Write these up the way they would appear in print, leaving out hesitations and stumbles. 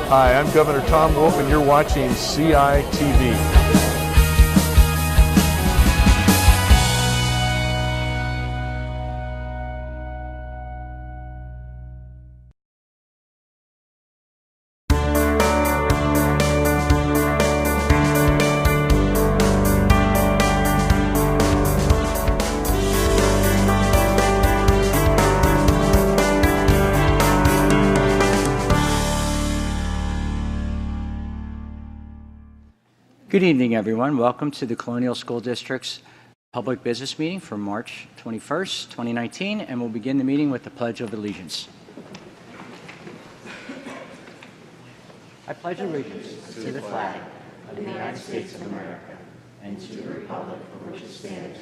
Hi, I'm Governor Tom Wolf, and you're watching CITV. Good evening, everyone. Welcome to the Colonial School District's public business meeting for March 21st, 2019, and we'll begin the meeting with the Pledge of Allegiance. I pledge allegiance to the flag of the United States of America and to the republic for which it stands,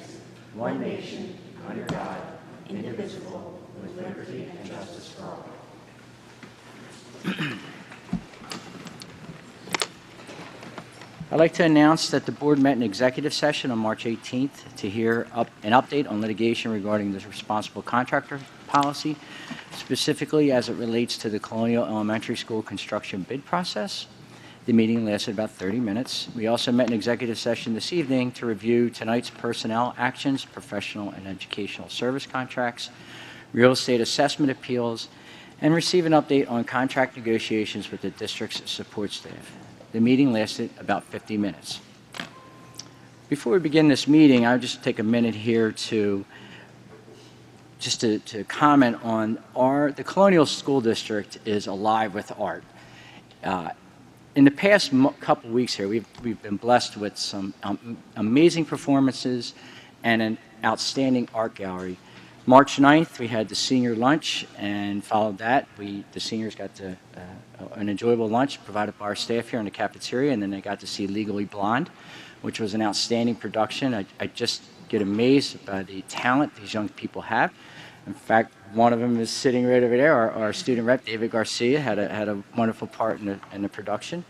one nation, under God, indivisible, with liberty and justice for all. I'd like to announce that the board met in executive session on March 18th to hear an update on litigation regarding the responsible contractor policy, specifically as it relates to the Colonial Elementary School construction bid process. The meeting lasted about 30 minutes. We also met in executive session this evening to review tonight's personnel actions, professional and educational service contracts, real estate assessment appeals, and receive an update on contract negotiations with the district's support staff. The meeting lasted about 50 minutes. Before we begin this meeting, I'll just take a minute here to comment on the Colonial School District is alive with art. In the past couple weeks here, we've been blessed with some amazing performances and an outstanding art gallery. March 9th, we had the senior lunch, and followed that, the seniors got an enjoyable lunch provided by our staff here in the cafeteria, and then they got to see Legally Blonde, which was an outstanding production. I just get amazed by the talent these young people have. In fact, one of them is sitting right over there. Our student rep, David Garcia, had a wonderful part in the production.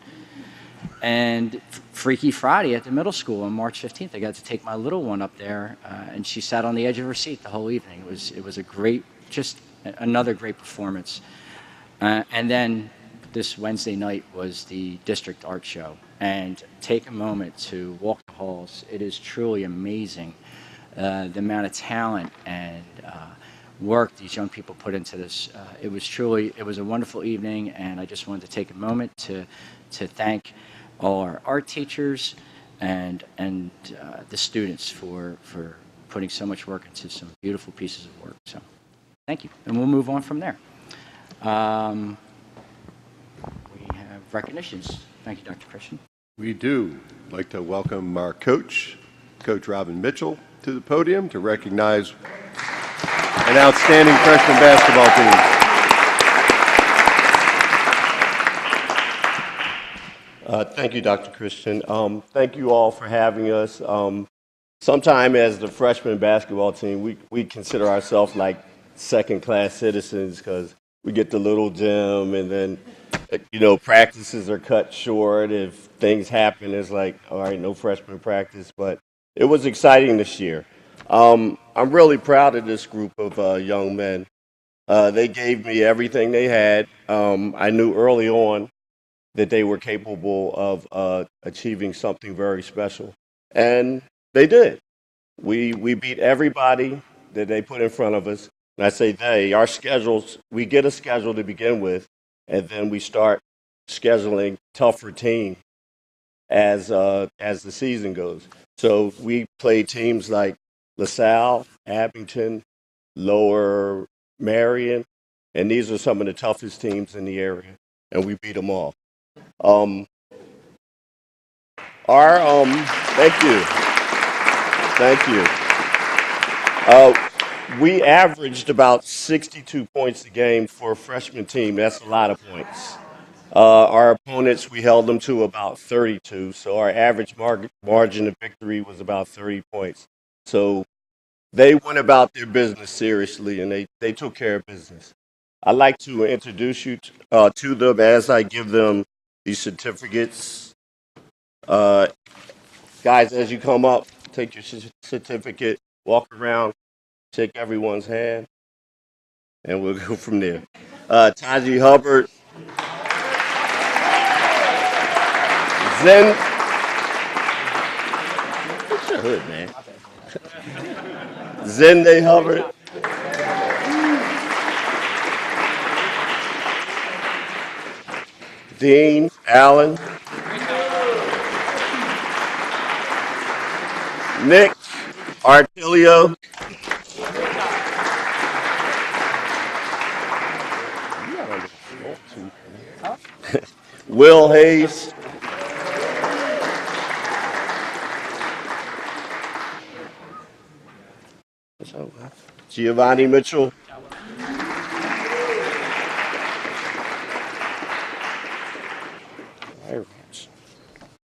And Freaky Friday at the middle school on March 15th, I got to take my little one up there, and she sat on the edge of her seat the whole evening. It was a great, just another great performance. And then this Wednesday night was the district art show. And take a moment to walk the halls. It is truly amazing the amount of talent and work these young people put into this. It was a wonderful evening, and I just wanted to take a moment to thank all our art teachers and the students for putting so much work into some beautiful pieces of work. So thank you, and we'll move on from there. We have recognitions. Thank you, Dr. Christian. We do. I'd like to welcome our coach, Coach Robin Mitchell, to the podium to recognize an outstanding freshman basketball team. Thank you, Dr. Christian. Thank you all for having us. Sometime as the freshman basketball team, we consider ourselves like second-class citizens because we get the little gym, and then, practices are cut short. If things happen, it's like, all right, no freshman practice. But it was exciting this year. I'm really proud of this group of young men. They gave me everything they had. I knew early on that they were capable of achieving something very special. And they did. We beat everybody that they put in front of us. And I say our schedules, we get a schedule to begin with, and then we start scheduling tougher teams as the season goes. So we played teams like LaSalle, Abington, Lower Marion, and these are some of the toughest teams in the area, and we beat them all. Thank you. We averaged about 62 points a game for a freshman team. That's a lot of points. Our opponents, we held them to about 32, so our average margin of victory was about 30 points. So they went about their business seriously, and they took care of business. I'd like to introduce you to them as I give them these certificates. Guys, as you come up, take your certificate, walk around, shake everyone's hand, and we'll go from there. Taji Hubbard. Zen. Fix your hood, man. Zende Hubbard. Dean Allen. Nick Artilio. Will Hayes. Giovanni Mitchell.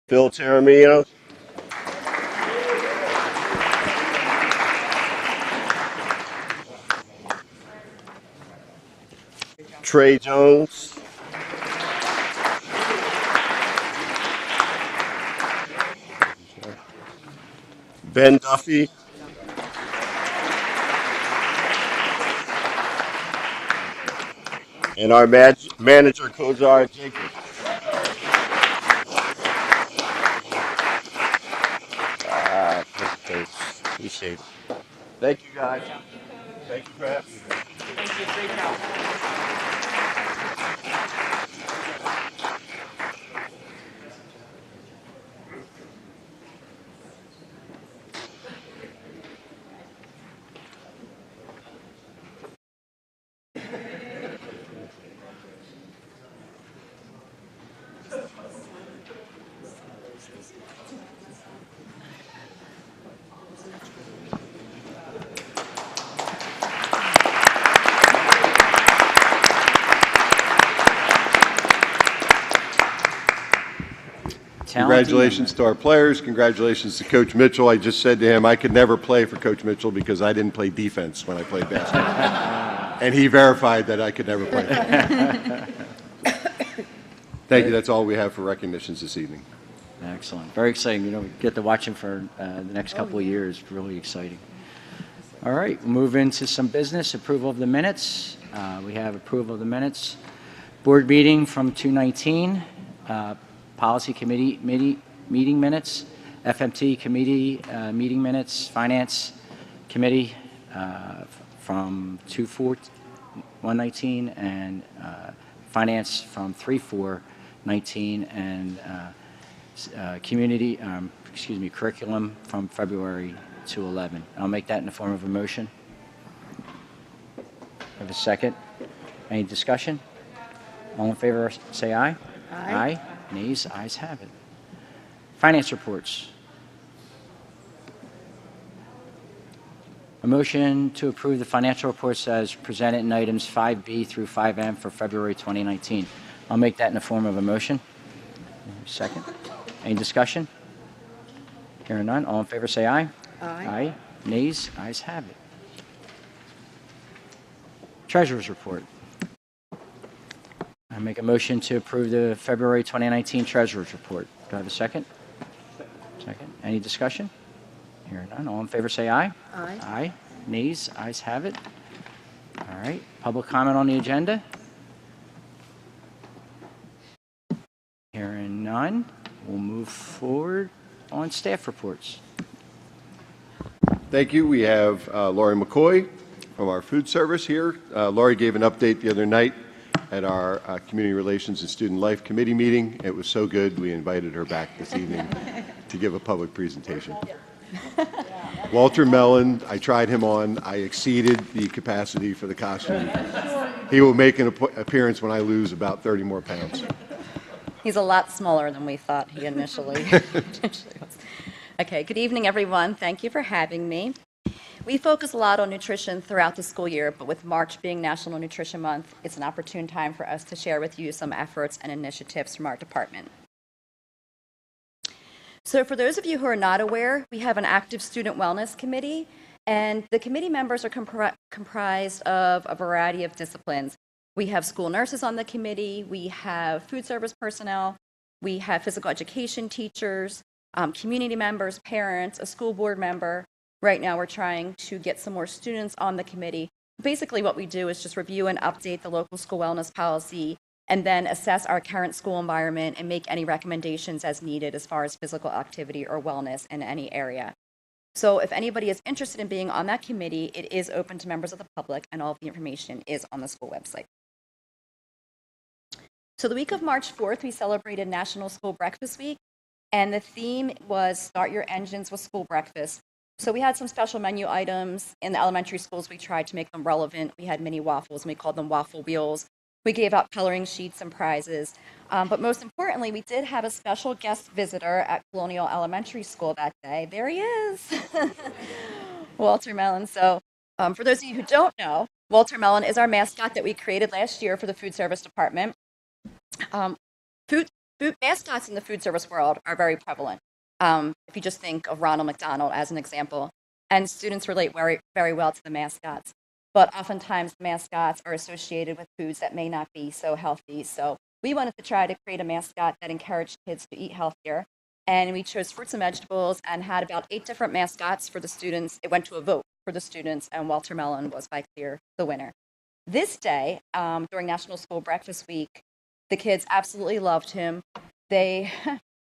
Phil Taramino. Trey Jones. Ben Duffy. And our manager, Kozar Jacobs. Appreciate it. Thank you, guys. Thank you for having me. Thank you. Great job. Congratulations to our players. Congratulations to Coach Mitchell. I just said to him I could never play for Coach Mitchell because I didn't play defense when I played basketball. And he verified that I could never play for him. Thank you. That's all we have for recognitions this evening. Excellent. Very exciting. You know, we get to watch him for the next couple of years. Really exciting. All right, we'll move into some business. Approval of the minutes. We have approval of the minutes. Board meeting from 2/19. Policy committee meeting minutes. FMT committee meeting minutes. Finance committee from 2/4/119 and finance from 3/4/19 and curriculum from February 2/11. I'll make that in the form of a motion. Have a second. Any discussion? All in favor, say aye. Aye. Nays, ayes have it. Finance reports. A motion to approve the financial reports as presented in items 5B through 5M for February 2019. I'll make that in the form of a motion. Second. Any discussion? Hearing none. All in favor, say aye. Aye. Nays, ayes have it. Treasurer's report. I make a motion to approve the February 2019 Treasurer's report. Do I have a second? Second. Any discussion? Hearing none. All in favor, say aye. Aye. Aye. Nays, ayes have it. All right. Public comment on the agenda? Hearing none. We'll move forward on staff reports. Thank you. We have Lori McCoy from our food service here. Lori gave an update the other night at our Community Relations and Student Life Committee meeting. It was so good, we invited her back this evening to give a public presentation. Walter Melon, I tried him on. I exceeded the capacity for the costume. He will make an appearance when I lose about 30 more pounds. He's a lot smaller than we thought he initially was. Okay, good evening, everyone. Thank you for having me. We focus a lot on nutrition throughout the school year, but with March being National Nutrition Month, it's an opportune time for us to share with you some efforts and initiatives from our department. So for those of you who are not aware, we have an active student wellness committee, and the committee members are comprised of a variety of disciplines. We have school nurses on the committee, we have food service personnel, we have physical education teachers, community members, parents, a school board member. Right now, we're trying to get some more students on the committee. Basically, what we do is just review and update the local school wellness policy and then assess our current school environment and make any recommendations as needed as far as physical activity or wellness in any area. So if anybody is interested in being on that committee, it is open to members of the public, and all of the information is on the school website. So the week of March 4th, we celebrated National School Breakfast Week, and the theme was Start Your Engines with School Breakfast. So we had some special menu items. In the elementary schools, we tried to make them relevant. We had mini waffles, and we called them waffle wheels. We gave out coloring sheets and prizes. But most importantly, we did have a special guest visitor at Colonial Elementary School that day. There he is, Walter Melon. So for those of you who don't know, Walter Melon is our mascot that we created last year for the food service department. Food mascots in the food service world are very prevalent. If you just think of Ronald McDonald as an example, and students relate very, very well to the mascots. But oftentimes mascots are associated with foods that may not be so healthy. So we wanted to try to create a mascot that encouraged kids to eat healthier. And we chose fruits and vegetables and had about 8 different mascots for the students. It went to a vote for the students, and Walter Melon was by clear the winner. This day, during National School Breakfast Week, the kids absolutely loved him. They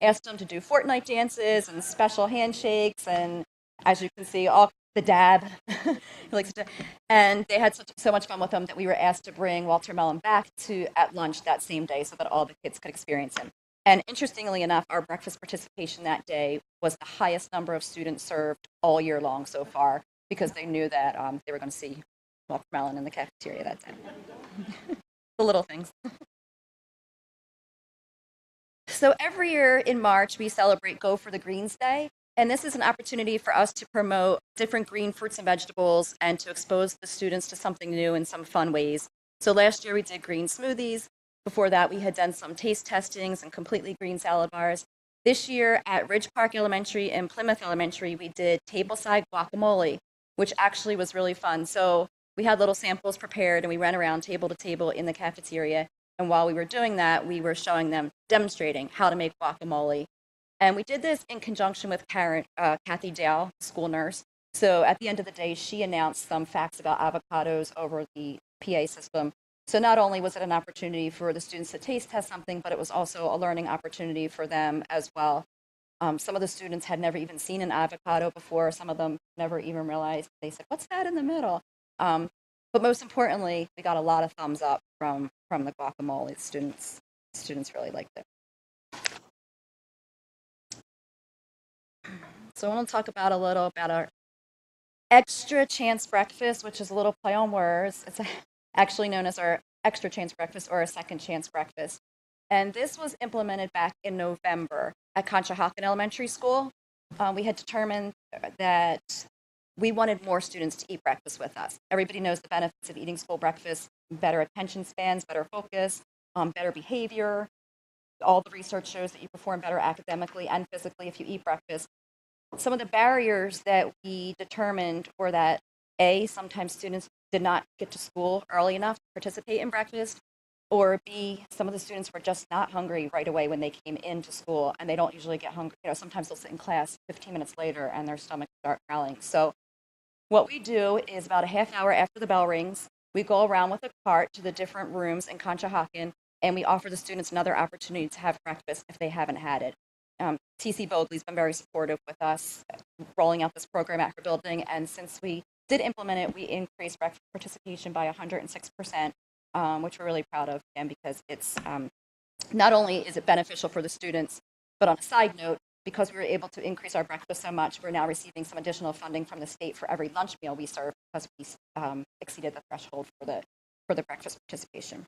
asked him to do Fortnite dances and special handshakes, and as you can see, all the dab. He likes to, and they had so much fun with him that we were asked to bring Walter Melon back at lunch that same day so that all the kids could experience him. And interestingly enough, our breakfast participation that day was the highest number of students served all year long so far, because they knew that they were going to see Walter Melon in the cafeteria that day. The little things. So every year in March, we celebrate Go for the Greens Day. And this is an opportunity for us to promote different green fruits and vegetables and to expose the students to something new in some fun ways. So last year we did green smoothies. Before that, we had done some taste testings and completely green salad bars. This year at Ridge Park Elementary and Plymouth Elementary, we did tableside guacamole, which actually was really fun. So we had little samples prepared, and we ran around table to table in the cafeteria. And while we were doing that, we were showing them, demonstrating how to make guacamole. And we did this in conjunction with Kathy Dale, school nurse. So at the end of the day, she announced some facts about avocados over the PA system. So not only was it an opportunity for the students to taste test something, but it was also a learning opportunity for them as well. Some of the students had never even seen an avocado before. Some of them never even realized. They said, "What's that in the middle?" But most importantly, we got a lot of thumbs up from the guacamole. Students really liked it. So I want to talk about our Eggstra Chance Breakfast, which is a little play on words. It's actually known as our Extra Chance Breakfast or a Second Chance Breakfast. And this was implemented back in November at Conshohocken Elementary School. We had determined that we wanted more students to eat breakfast with us. Everybody knows the benefits of eating school breakfast: better attention spans, better focus, better behavior. All the research shows that you perform better academically and physically if you eat breakfast. Some of the barriers that we determined were that, A, sometimes students did not get to school early enough to participate in breakfast, or B, some of the students were just not hungry right away when they came into school, and they don't usually get hungry. Sometimes they'll sit in class 15 minutes later and their stomachs start growling. So what we do is about a half hour after the bell rings, we go around with a cart to the different rooms in Conshohocken, and we offer the students another opportunity to have breakfast if they haven't had it. TC Bogley's been very supportive with us rolling out this program at her building, and since we did implement it, we increased breakfast participation by 106%, which we're really proud of, again, because it's not only is it beneficial for the students, but on a side note, because we were able to increase our breakfast so much, we're now receiving some additional funding from the state for every lunch meal we serve because we exceeded the threshold for the breakfast participation.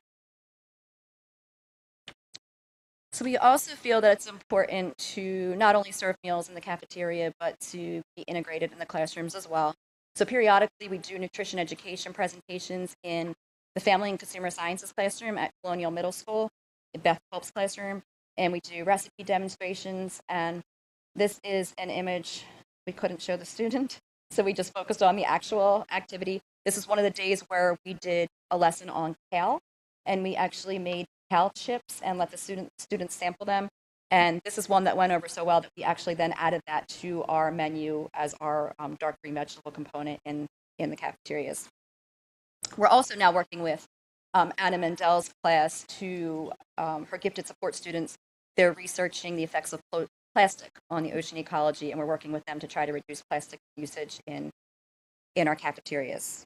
So we also feel that it's important to not only serve meals in the cafeteria, but to be integrated in the classrooms as well. So periodically, we do nutrition education presentations in the Family and Consumer Sciences classroom at Colonial Middle School, in Beth Phelps' classroom, and we do recipe demonstrations. And this is an image we couldn't show the student, so we just focused on the actual activity. This is one of the days where we did a lesson on kale, and we actually made kale chips and let the students sample them. And this is one that went over so well that we actually then added that to our menu as our dark green vegetable component in the cafeterias. We're also now working with Anna Mendel's class to her gifted support students. They're researching the effects of plastic on the ocean ecology, and we're working with them to try to reduce plastic usage in our cafeterias.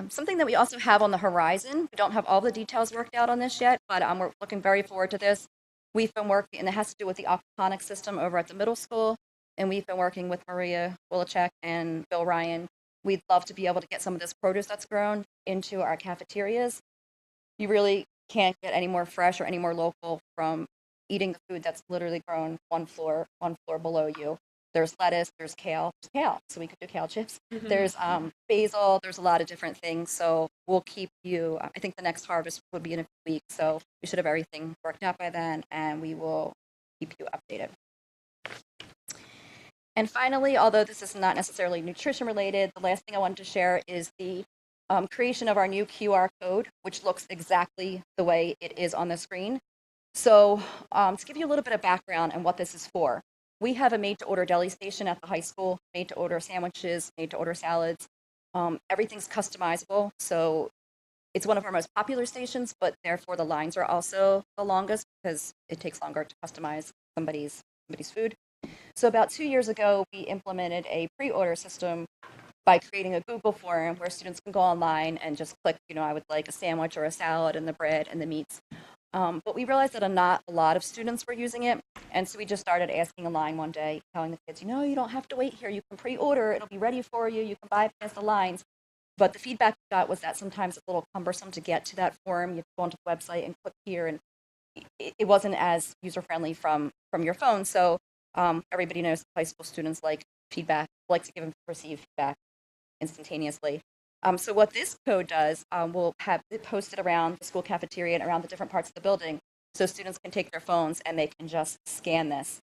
Something that we also have on the horizon, we don't have all the details worked out on this yet, but we're looking very forward to this. We've been working, and it has to do with the aquaponics system over at the middle school, and we've been working with Maria Wilczek and Bill Ryan. We'd love to be able to get some of this produce that's grown into our cafeterias. You really can't get any more fresh or any more local from eating the food that's literally grown one floor below you. There's lettuce, there's kale, so we could do kale chips. There's basil, there's a lot of different things. So we'll keep you, I think the next harvest would be in a few weeks. So we should have everything worked out by then, and we will keep you updated. And finally, although this is not necessarily nutrition related, the last thing I wanted to share is the creation of our new QR code, which looks exactly the way it is on the screen. So to give you a little bit of background on what this is for, we have a made-to-order deli station at the high school, made-to-order sandwiches, made-to-order salads. Everything's customizable, so it's one of our most popular stations, but therefore the lines are also the longest because it takes longer to customize somebody's food. So about 2 years ago, we implemented a pre-order system by creating a Google form where students can go online and just click, I would like a sandwich or a salad and the bread and the meats. But we realized that not a lot of students were using it, and so we just started asking in line one day, telling the kids, you don't have to wait here. You can pre-order. It'll be ready for you. You can bypass the lines. But the feedback we got was that sometimes it's a little cumbersome to get to that form. You have to go onto the website and click here, and it wasn't as user-friendly from your phone. So everybody knows high school students like feedback, like to give and receive feedback instantaneously. So what this code does, we'll have it posted around the school cafeteria and around the different parts of the building, so students can take their phones and they can just scan this.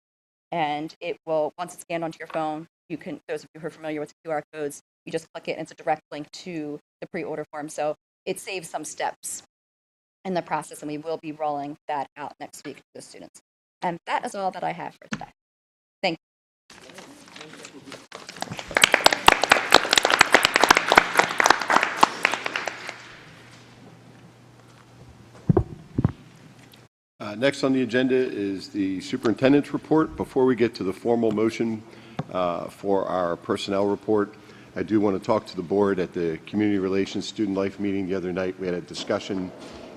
And it will, once it's scanned onto your phone, those of you who are familiar with QR codes, you just click it and it's a direct link to the pre-order form. So it saves some steps in the process, and we will be rolling that out next week to the students. And that is all that I have for today. Thank you. Next on the agenda is the superintendent's report. Before we get to the formal motion for our personnel report, I do want to talk to the board. At the Community Relations Student Life meeting the other night, we had a discussion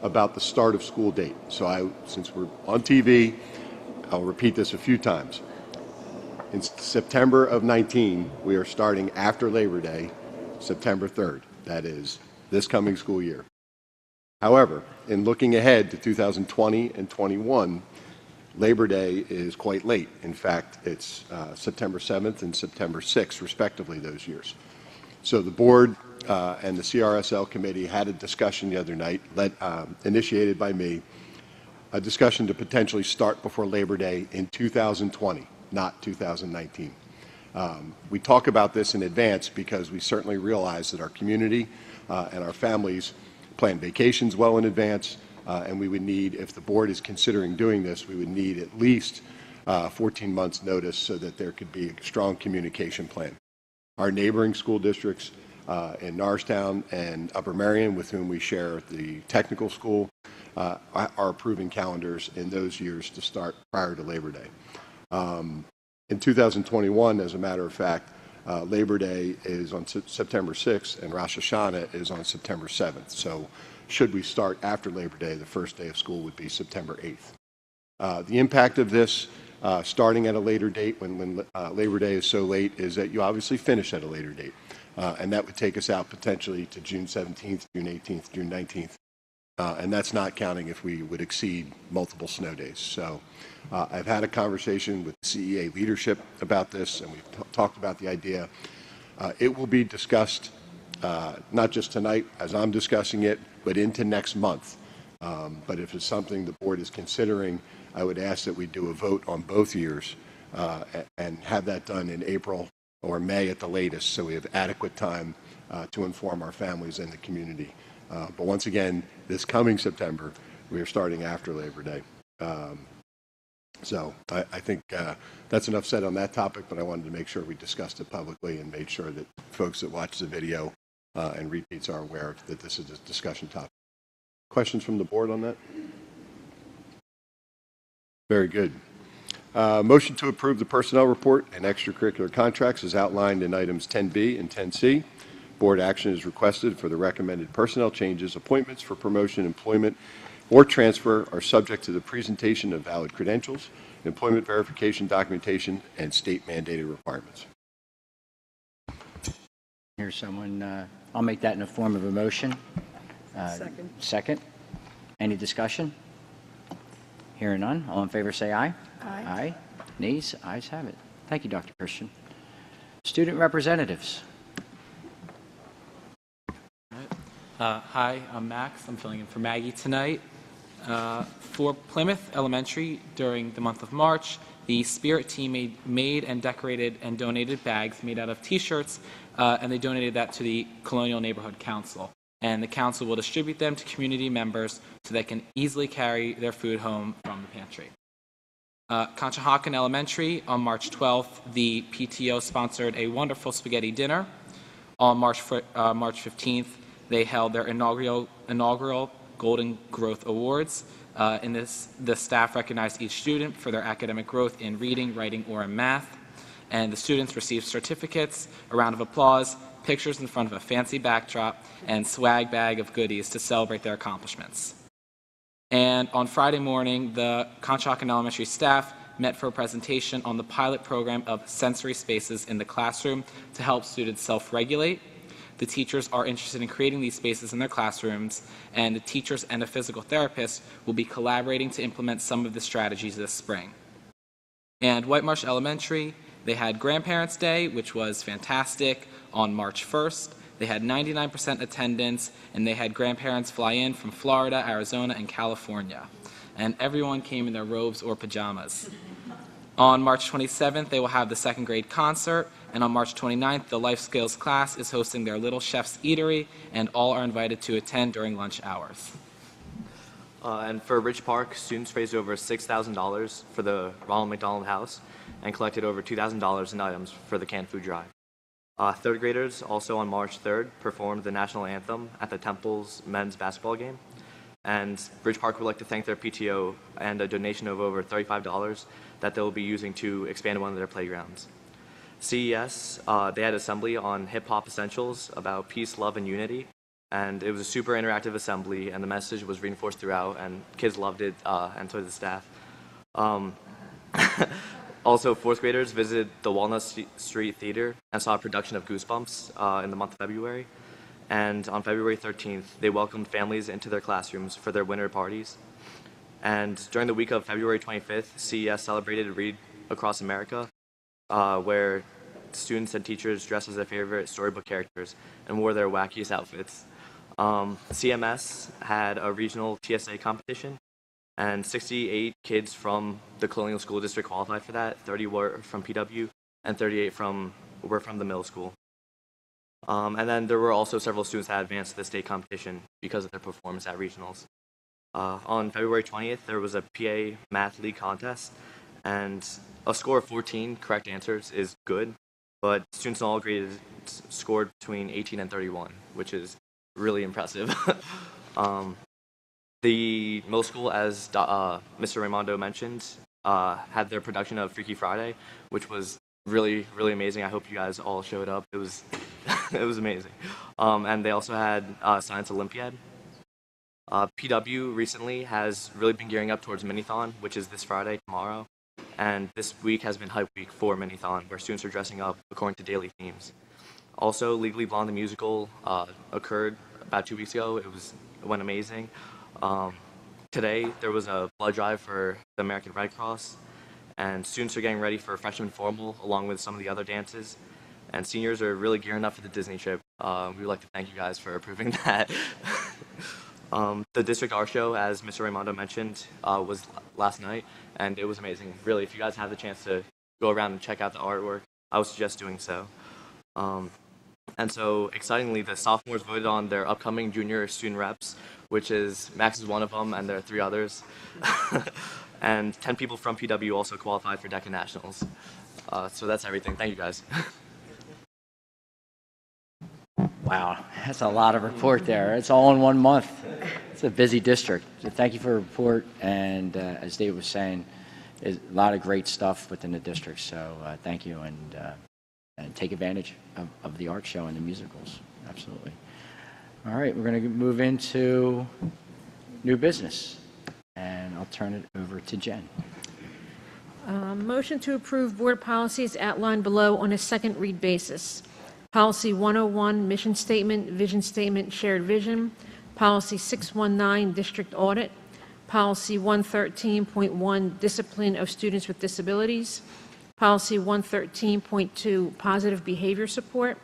about the start of school date. So since we're on TV, I'll repeat this a few times. In September of 19, we are starting after Labor Day, September 3rd. That is this coming school year. However, in looking ahead to 2020 and 21, Labor Day is quite late. In fact, it's September 7th and September 6th, respectively, those years. So the board and the CRSL committee had a discussion the other night, initiated by me, a discussion to potentially start before Labor Day in 2020, not 2019. We talk about this in advance because we certainly realize that our community and our families plan vacations well in advance, and we would need, if the board is considering doing this, we would need at least 14 months notice so that there could be a strong communication plan. Our neighboring school districts in Norristown and Upper Merion, with whom we share the technical school, are approving calendars in those years to start prior to Labor Day. In 2021, as a matter of fact, Labor Day is on September 6th and Rosh Hashanah is on September 7th. So should we start after Labor Day, the first day of school would be September 8th. The impact of this, starting at a later date when Labor Day is so late, is that you obviously finish at a later date. And that would take us out potentially to June 17th, June 18th, June 19th. And that's not counting if we would exceed multiple snow days. So I've had a conversation with the CEA leadership about this, and we've talked about the idea. It will be discussed not just tonight as I'm discussing it, but into next month. But if it's something the board is considering, I would ask that we do a vote on both years and have that done in April or May at the latest, so we have adequate time to inform our families and the community. But once again, this coming September, we are starting after Labor Day. So I think that's enough said on that topic, but I wanted to make sure we discussed it publicly and made sure that folks that watch the video and repeats are aware that this is a discussion topic. Questions from the board on that? Very good. Motion to approve the personnel report and extracurricular contracts is outlined in items 10B and 10C. Board action is requested for the recommended personnel changes. Appointments for promotion, employment, or transfer are subject to the presentation of valid credentials, employment verification documentation, and state mandated requirements. Here's someone, I'll make that in the form of a motion. Second. Second. Any discussion? Hearing none. All in favor say aye. Aye. Aye. Nays? Ayes have it. Thank you, Dr. Christian. Student representatives. Hi, I'm Max. I'm filling in for Maggie tonight. For Plymouth Elementary, during the month of March, the Spirit team made and decorated and donated bags made out of T-shirts, and they donated that to the Colonial Neighborhood Council. And the council will distribute them to community members so they can easily carry their food home from the pantry. Conshohocken Elementary, on March 12th, the PTO sponsored a wonderful spaghetti dinner. On March 15th, they held their inaugural Golden Growth Awards. In this, the staff recognized each student for their academic growth in reading, writing, or in math. And the students received certificates, a round of applause, pictures in front of a fancy backdrop, and swag bag of goodies to celebrate their accomplishments. And on Friday morning, the Conshohocken Elementary staff met for a presentation on the pilot program of sensory spaces in the classroom to help students self-regulate. The teachers are interested in creating these spaces in their classrooms, and the teachers and a physical therapist will be collaborating to implement some of the strategies this spring. And White Marsh Elementary, they had Grandparents' Day, which was fantastic, on March 1st. They had 99% attendance, and they had grandparents fly in from Florida, Arizona, and California. And everyone came in their robes or pajamas. On March 27th, they will have the second grade concert, and on March 29th, the Life Skills class is hosting their Little Chef's Eatery, and all are invited to attend during lunch hours. And for Ridge Park, students raised over $6,000 for the Ronald McDonald House and collected over $2,000 in items for the canned food drive. Third graders, also on March 3rd, performed the national anthem at the Temple's men's basketball game. And Ridge Park would like to thank their PTO and a donation of over $35 that they'll be using to expand one of their playgrounds. CES, they had assembly on hip-hop essentials about peace, love, and unity. And it was a super interactive assembly, and the message was reinforced throughout, and kids loved it, and so did the staff. Also, fourth graders visited the Walnut Street Theater and saw a production of Goosebumps in the month of February. And on February 13th, they welcomed families into their classrooms for their winter parties. And during the week of February 25th, CES celebrated Read Across America, where students and teachers dressed as their favorite storybook characters and wore their wackiest outfits. CMS had a regional TSA competition, and 68 kids from the Colonial School District qualified for that. 30 were from PW, and 38 were from the middle school. And then there were also several students that advanced to the state competition because of their performance at regionals. On February 20th, there was a PA Math League contest, and a score of 14 correct answers is good, but students in all grades scored between 18 and 31, which is really impressive. The middle school, as Mr. Raimondo mentioned, had their production of Freaky Friday, which was really, really amazing. I hope you guys all showed up. It was, it was amazing. And they also had Science Olympiad. PW recently has really been gearing up towards Minithon, which is this Friday, tomorrow. And this week has been Hype Week for Minithon, where students are dressing up according to daily themes. Also, Legally Blonde the musical occurred about 2 weeks ago. It went amazing. Today, there was a blood drive for the American Red Cross, and students are getting ready for freshman formal along with some of the other dances. And seniors are really gearing up for the Disney trip. We would like to thank you guys for approving that. The District Art Show, as Mr. Raimondo mentioned, was last night, and it was amazing. Really, if you guys have the chance to go around and check out the artwork, I would suggest doing so. And so, excitingly, the sophomores voted on their upcoming junior student reps, which is Max is one of them, and there are 3 others. And 10 people from PW also qualified for DECA Nationals. So that's everything. Thank you, guys. Wow, that's a lot of report there. It's all in 1 month. It's a busy district. So thank you for the report. And as Dave was saying, there's a lot of great stuff within the district. So thank you, and take advantage of the art show and the musicals. Absolutely. All right, we're going to move into new business, and I'll turn it over to Jen. Motion to approve board policies outlined below on a second read basis. Policy 101, mission statement, vision statement, shared vision. Policy 619, district audit. Policy 113.1, discipline of students with disabilities. Policy 113.2, positive behavior support.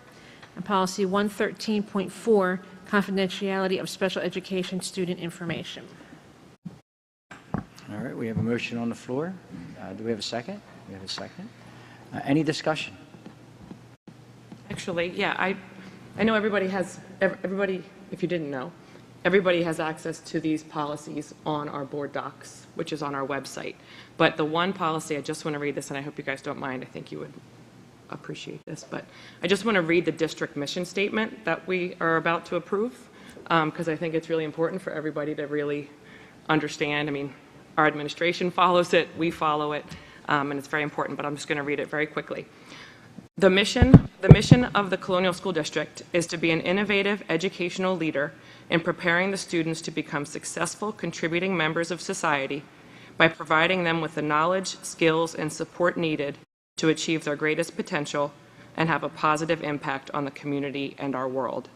And policy 113.4, confidentiality of special education student information. All right, we have a motion on the floor. Do we have a second? We have a second. Any discussion? Actually, yeah, I know everybody, if you didn't know, everybody has access to these policies on our board docs, which is on our website. But the one policy, I just want to read this, and I hope you guys don't mind. I think you would appreciate this. But I just want to read the district mission statement that we are about to approve, because I think it's really important for everybody to really understand. I mean, our administration follows it, we follow it, and it's very important, but I'm just going to read it very quickly. The mission of the Colonial School District is to be an innovative educational leader in preparing the students to become successful, contributing members of society by providing them with the knowledge, skills, and support needed to achieve their greatest potential and have a positive impact on the community and our world.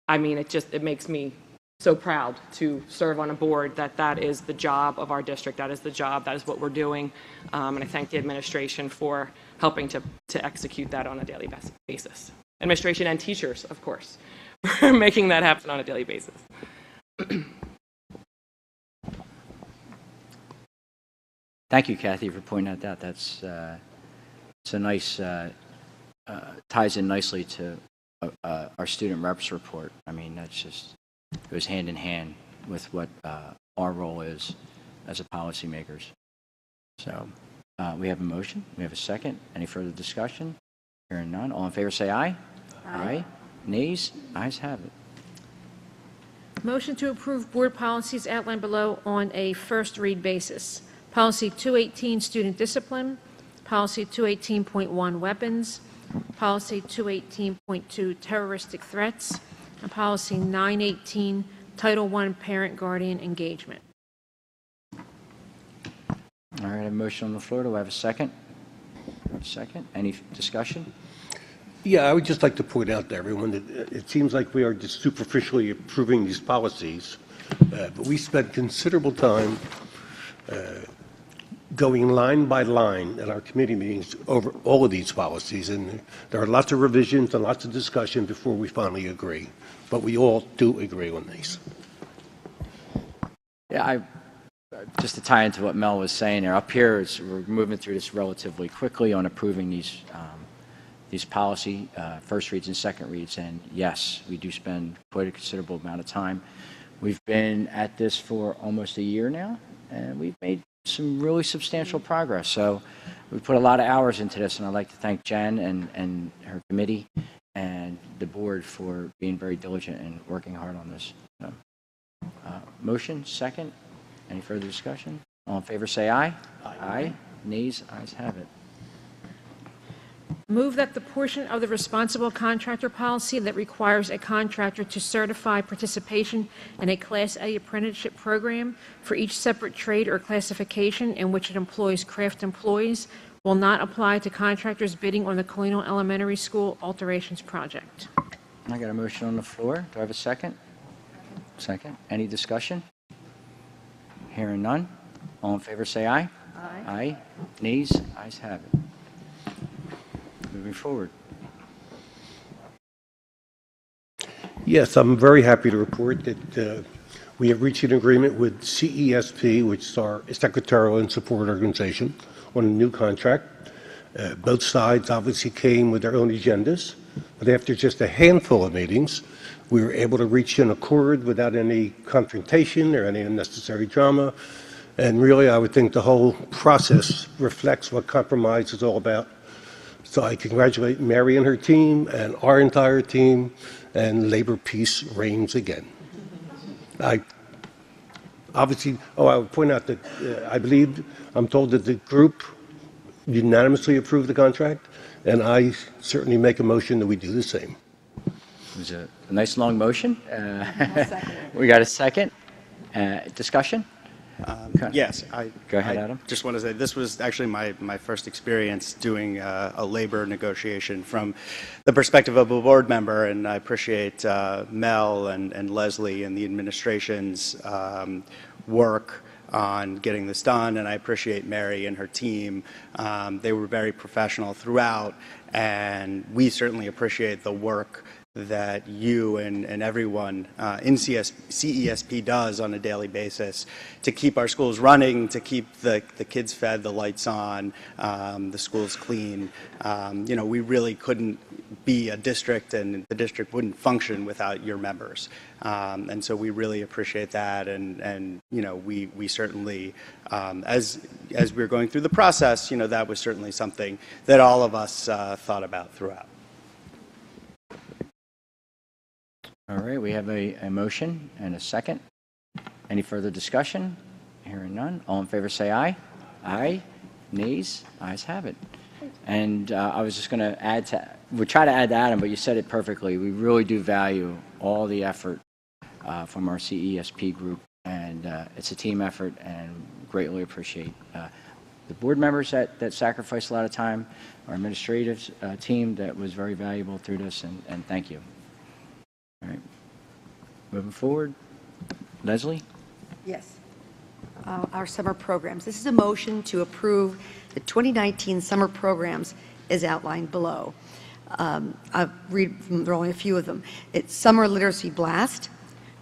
I mean, it makes me so proud to serve on a board that is the job of our district. That is what we're doing. And I thank the administration for helping to execute that on a daily basis. Administration and teachers, of course, for making that happen on a daily basis. Thank you, Kathy, for pointing that out. That's it's a nice, ties in nicely to our student reps report. I mean, that's just goes hand in hand with what our role is as a policymakers. So we have a motion. We have a second. Any further discussion? Hearing none. All in favor say aye. Aye. Nays? Ayes have it. Motion to approve board policies outlined below on a first read basis. Policy 218, student discipline. Policy 218.1, weapons. Policy 218.2, terroristic threats. And policy 918, Title I, parent-guardian engagement. All right, I have a motion on the floor. Do I have a second? Second. Any discussion? Yeah, I would just like to point out to everyone that it seems like we are just superficially approving these policies, but we spent considerable time going line by line at our committee meetings over all of these policies, and there are lots of revisions and lots of discussion before we finally agree. But we all do agree on these. Yeah, just to tie into what Mel was saying there, up here we're moving through this relatively quickly on approving these policy first reads and second reads, and yes, we do spend quite a considerable amount of time. We've been at this for almost a year now, and we've made some really substantial progress. So we put a lot of hours into this, and I'd like to thank Jen and her committee and the board for being very diligent and working hard on this. So, motion, second. Any further discussion? All in favor say aye. Aye. Nays? Ayes have it. Move that the portion of the responsible contractor policy that requires a contractor to certify participation in a Class A apprenticeship program for each separate trade or classification in which it employs craft employees will not apply to contractors bidding on the Colonial Elementary School alterations project. I got a motion on the floor. Do I have a second? Second. Any discussion? Hearing none. All in favor say aye. Aye. Aye. Nays? Ayes have it. Moving forward. Yes, I'm very happy to report that we have reached an agreement with CESP, which is our secretarial and support organization, on a new contract. Both sides obviously came with their own agendas, but after just a handful of meetings, we were able to reach an accord without any confrontation or any unnecessary drama. And really, I would think the whole process reflects what compromise is all about. So I congratulate Mary and her team and our entire team, and labor peace reigns again. Obviously, I would point out that I'm told that the group unanimously approved the contract, and I certainly make a motion that we do the same. It was a nice long motion. We got a second. Discussion? Yes. Go ahead, Adam. Just want to say this was actually my first experience doing a labor negotiation from the perspective of a board member, and I appreciate Mel and Leslie and the administration's work on getting this done, and I appreciate Mary and her team. They were very professional throughout, and we certainly appreciate the work that you and everyone in CESP does on a daily basis to keep our schools running, to keep the kids fed, the lights on, the schools clean. We really couldn't be a district, and the district wouldn't function without your members. And so we really appreciate that, and we certainly, as we were going through the process, that was certainly something that all of us thought about throughout. All right, we have a motion and a second. Any further discussion? Hearing none. All in favor say aye. Aye. Nays? Ayes have it. And I was just going to we'll try to add to Adam, but you said it perfectly. We really do value all the effort from our CESP group, and it's a team effort, and greatly appreciate the board members that sacrificed a lot of time, our administrative team that was very valuable through this, and thank you. All right. Moving forward. Leslie? Yes. Our summer programs. This is a motion to approve the 2019 summer programs as outlined below. I'll read from, there are only a few of them. It's Summer Literacy Blast,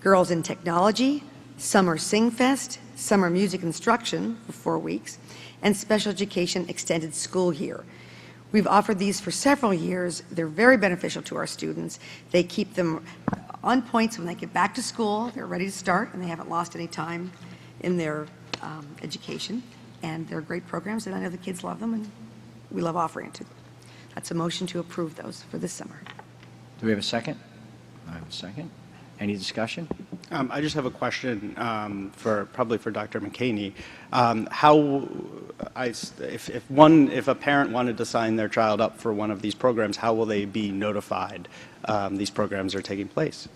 Girls in Technology, Summer Sing Fest, Summer Music Instruction for 4 weeks, and Special Education Extended School Year. We've offered these for several years. They're very beneficial to our students. They keep them on point so when they get back to school, they're ready to start, and they haven't lost any time in their education. And they're great programs, and I know the kids love them, and we love offering it to them. That's a motion to approve those for this summer. Do we have a second? I have a second. Any discussion? I just have a question probably for Dr. McCaney. If a parent wanted to sign their child up for one of these programs, how will they be notified these programs are taking place?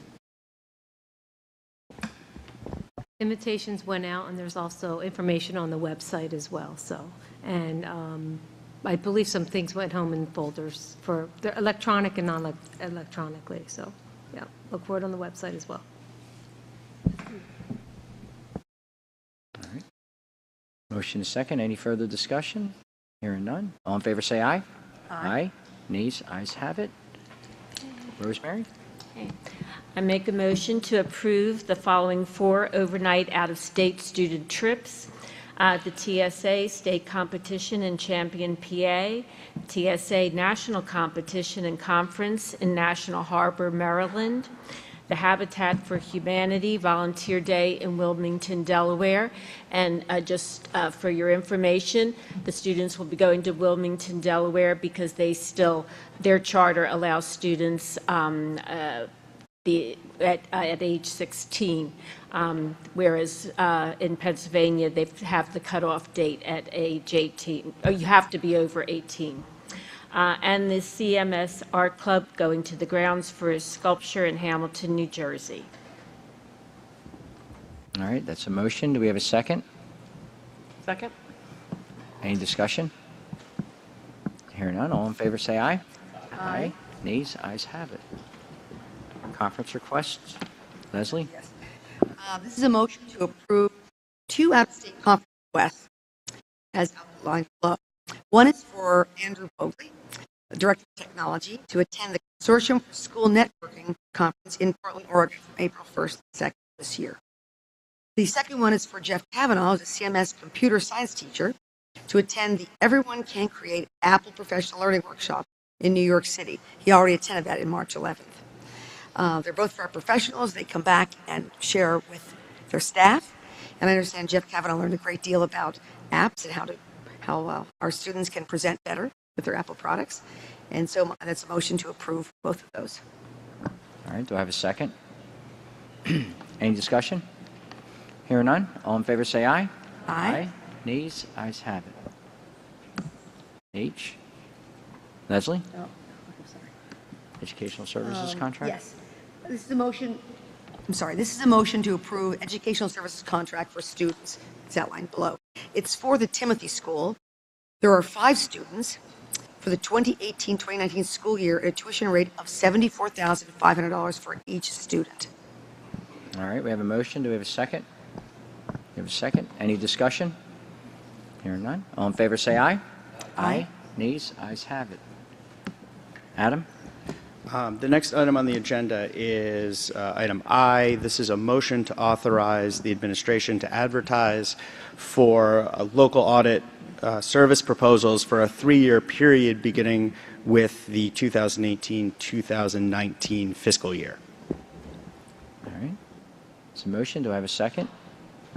Invitations went out, and there's also information on the website as well. So, and I believe some things went home in folders for they're electronic and non-electronically. So, yeah, look for it on the website as well. All right. Motion is second. Any further discussion? Hearing none. All in favor say aye. Aye. Nays? Ayes have it. Rosemary? Okay. I make a motion to approve the following 4 overnight out-of-state student trips. The TSA State Competition in Champion, PA, TSA National Competition and Conference in National Harbor, Maryland, the Habitat for Humanity Volunteer Day in Wilmington, Delaware. And just for your information, the students will be going to Wilmington, Delaware because their charter allows students at age 16, whereas in Pennsylvania they have the cutoff date at age 18. Or you have to be over 18. And the CMS Art Club going to the grounds for a sculpture in Hamilton, New Jersey. All right, that's a motion. Do we have a second? Second? Any discussion? Hearing none. All in favor say aye. Aye. Nays? Ayes have it. Conference requests. Leslie? Yes. This is a motion to approve 2 out-of-state conference requests as outlined below. One is for Andrew Bogley, the Director of Technology, to attend the Consortium for School Networking Conference in Portland, Oregon from April 1st and 2nd this year. The second one is for Jeff Kavanaugh, who's a CMS computer science teacher, to attend the Everyone Can Create Apple Professional Learning Workshop in New York City. He already attended that in March 11th. They're both paraprofessionals. They come back and share with their staff. And I understand Jeff Kavanaugh learned a great deal about apps and how our students can present better with their Apple products. And so that's a motion to approve both of those. All right, do I have a second? Any discussion? Hearing none, all in favor say aye. Aye. Nays, ayes have it. H. Leslie? Oh, I'm sorry. Educational Services Contract? Yes. This is a motion, this is a motion to approve educational services contract for students. It's outlined below. It's for the Timothy School. There are 5 students for the 2018-2019 school year at a tuition rate of $74,500 for each student. All right, we have a motion. Do we have a second? We have a second. Any discussion? Hearing none. All in favor say aye. Aye. Nays, ayes have it. Adam? The next item on the agenda is item I. This is a motion to authorize the administration to advertise for local audit service proposals for a 3-year period beginning with the 2018-2019 fiscal year. All right. It's a motion. Do I have a second?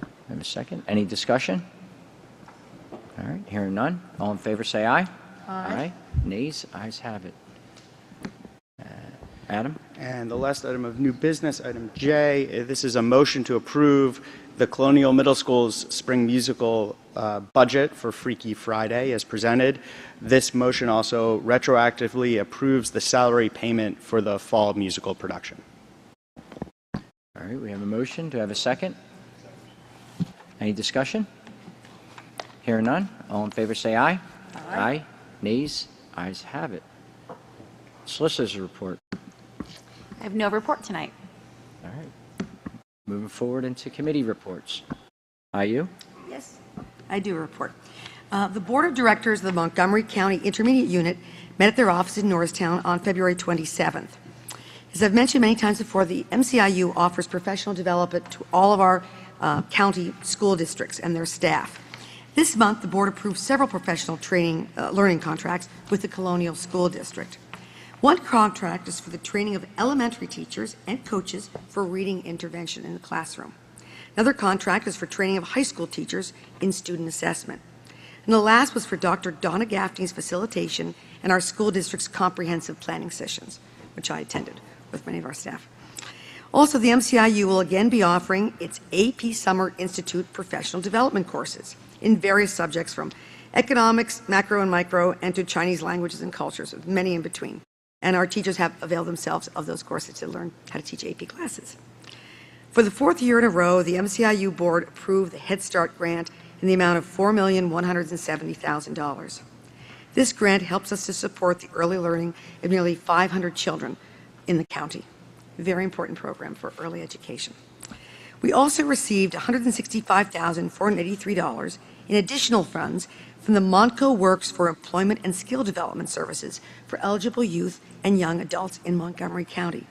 I have a second. Any discussion? All right. Hearing none. All in favor say aye. Aye. Nays, ayes have it. Adam? And the last item of new business, item J, this is a motion to approve the Colonial Middle School's spring musical budget for Freaky Friday as presented. This motion also retroactively approves the salary payment for the fall musical production. All right, we have a motion. Do I have a second? Any discussion? Hearing none. All in favor say aye. Aye. Nays, ayes have it. Solicitor's report. I have no report tonight. All right. Moving forward into committee reports. IU? Yes, I do report. The Board of Directors of the Montgomery County Intermediate Unit met at their office in Norristown on February 27th. As I've mentioned many times before, the MCIU offers professional development to all of our county school districts and their staff. This month, the board approved several professional training learning contracts with the Colonial School District. One contract is for the training of elementary teachers and coaches for reading intervention in the classroom. Another contract is for training of high school teachers in student assessment. And the last was for Dr. Donna Gaffney's facilitation and our school district's comprehensive planning sessions, which I attended with many of our staff. Also, the MCIU will again be offering its AP Summer Institute professional development courses in various subjects from economics, macro and micro, and to Chinese languages and cultures, with many in between. And our teachers have availed themselves of those courses to learn how to teach AP classes. For the 4th year in a row, the MCIU board approved the Head Start grant in the amount of $4,170,000. This grant helps us to support the early learning of nearly 500 children in the county. Very important program for early education. We also received $165,483 in additional funds from the Montco Works for Employment and Skill Development Services for eligible youth and young adults in Montgomery County.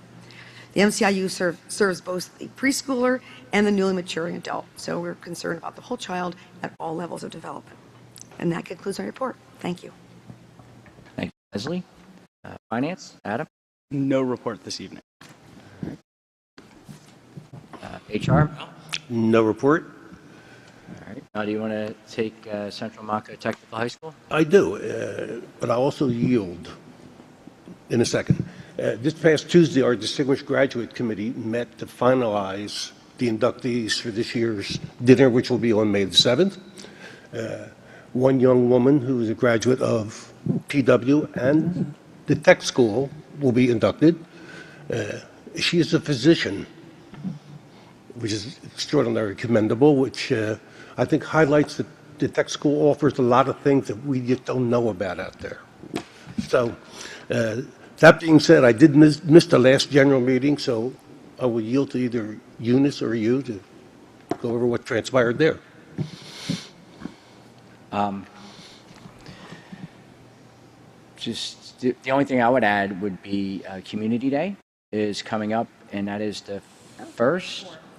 The MCIU serves both the preschooler and the newly maturing adult, so we're concerned about the whole child at all levels of development. And that concludes my report. Thank you. Thank you, Leslie. Finance, Adam? No report this evening. HR? No report. All right. Now, do you want to take Central Montco Technical High School? I do, but I also yield in a second. This past Tuesday, our Distinguished Graduate Committee met to finalize the inductees for this year's dinner, which will be on May the 7th. One young woman who is a graduate of PW and the tech school will be inducted. She is a physician, which is extraordinarily commendable, which I think highlights that the tech school offers a lot of things that we just don't know about out there. So that being said, I did miss the last general meeting, so I will yield to either Eunice or you to go over what transpired there. Just the only thing I would add would be Community Day is coming up, and that is the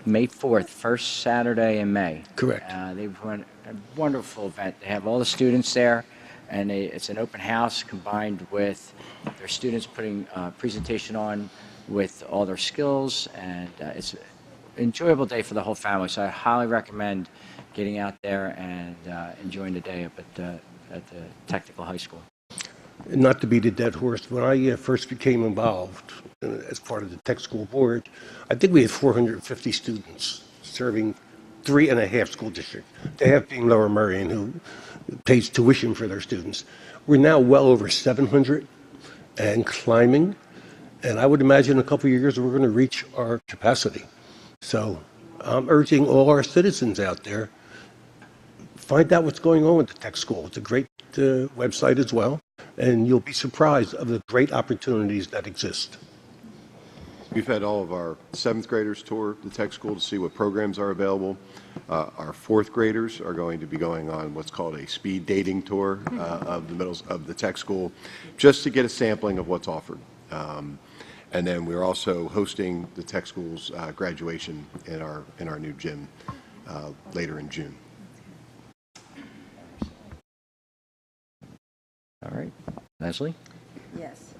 May 4th, first Saturday in May. Correct. They've run a wonderful event. They have all the students there, and it's an open house combined with their students putting a presentation on with all their skills, and it's an enjoyable day for the whole family. So I highly recommend getting out there and enjoying the day up at the technical high school. Not to beat a dead horse, when I first became involved as part of the tech school board, I think we had 450 students serving 3.5 school districts, the half being Lower Merion, who pays tuition for their students. We're now well over 700 and climbing, and I would imagine in a couple of years we're going to reach our capacity. So I'm urging all our citizens out there, find out what's going on with the tech school. It's a great website as well, and you'll be surprised of the great opportunities that exist. We've had all of our 7th graders tour the tech school to see what programs are available. Our 4th graders are going to be going on what's called a speed dating tour of the tech school, just to get a sampling of what's offered. And then we're also hosting the tech school's graduation in our new gym later in June. All right. Leslie? Yes.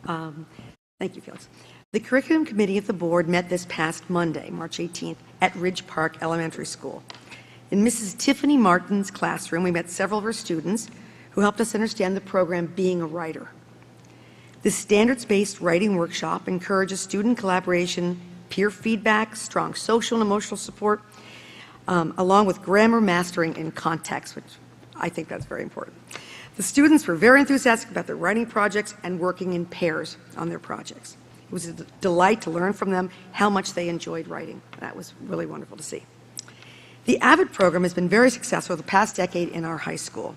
Thank you, Felix. The Curriculum Committee of the Board met this past Monday, March 18th, at Ridge Park Elementary School. In Mrs. Tiffany Martin's classroom, we met several of her students who helped us understand the program Being a Writer. This standards-based writing workshop encourages student collaboration, peer feedback, strong social and emotional support, along with grammar mastering and context, which I think that's very important. The students were very enthusiastic about their writing projects and working in pairs on their projects. It was a delight to learn from them how much they enjoyed writing. That was really wonderful to see. The AVID program has been very successful the past decade in our high school.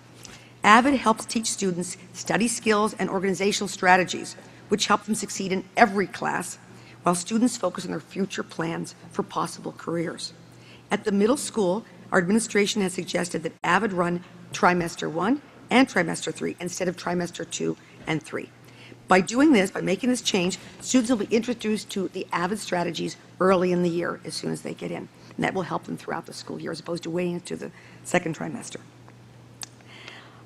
AVID helps teach students study skills and organizational strategies, which help them succeed in every class, while students focus on their future plans for possible careers. At the middle school, our administration has suggested that AVID run trimester 1 and trimester 3 instead of trimester 2 and 3. By doing this, by making this change, students will be introduced to the AVID strategies early in the year as soon as they get in. And that will help them throughout the school year as opposed to waiting into the second trimester.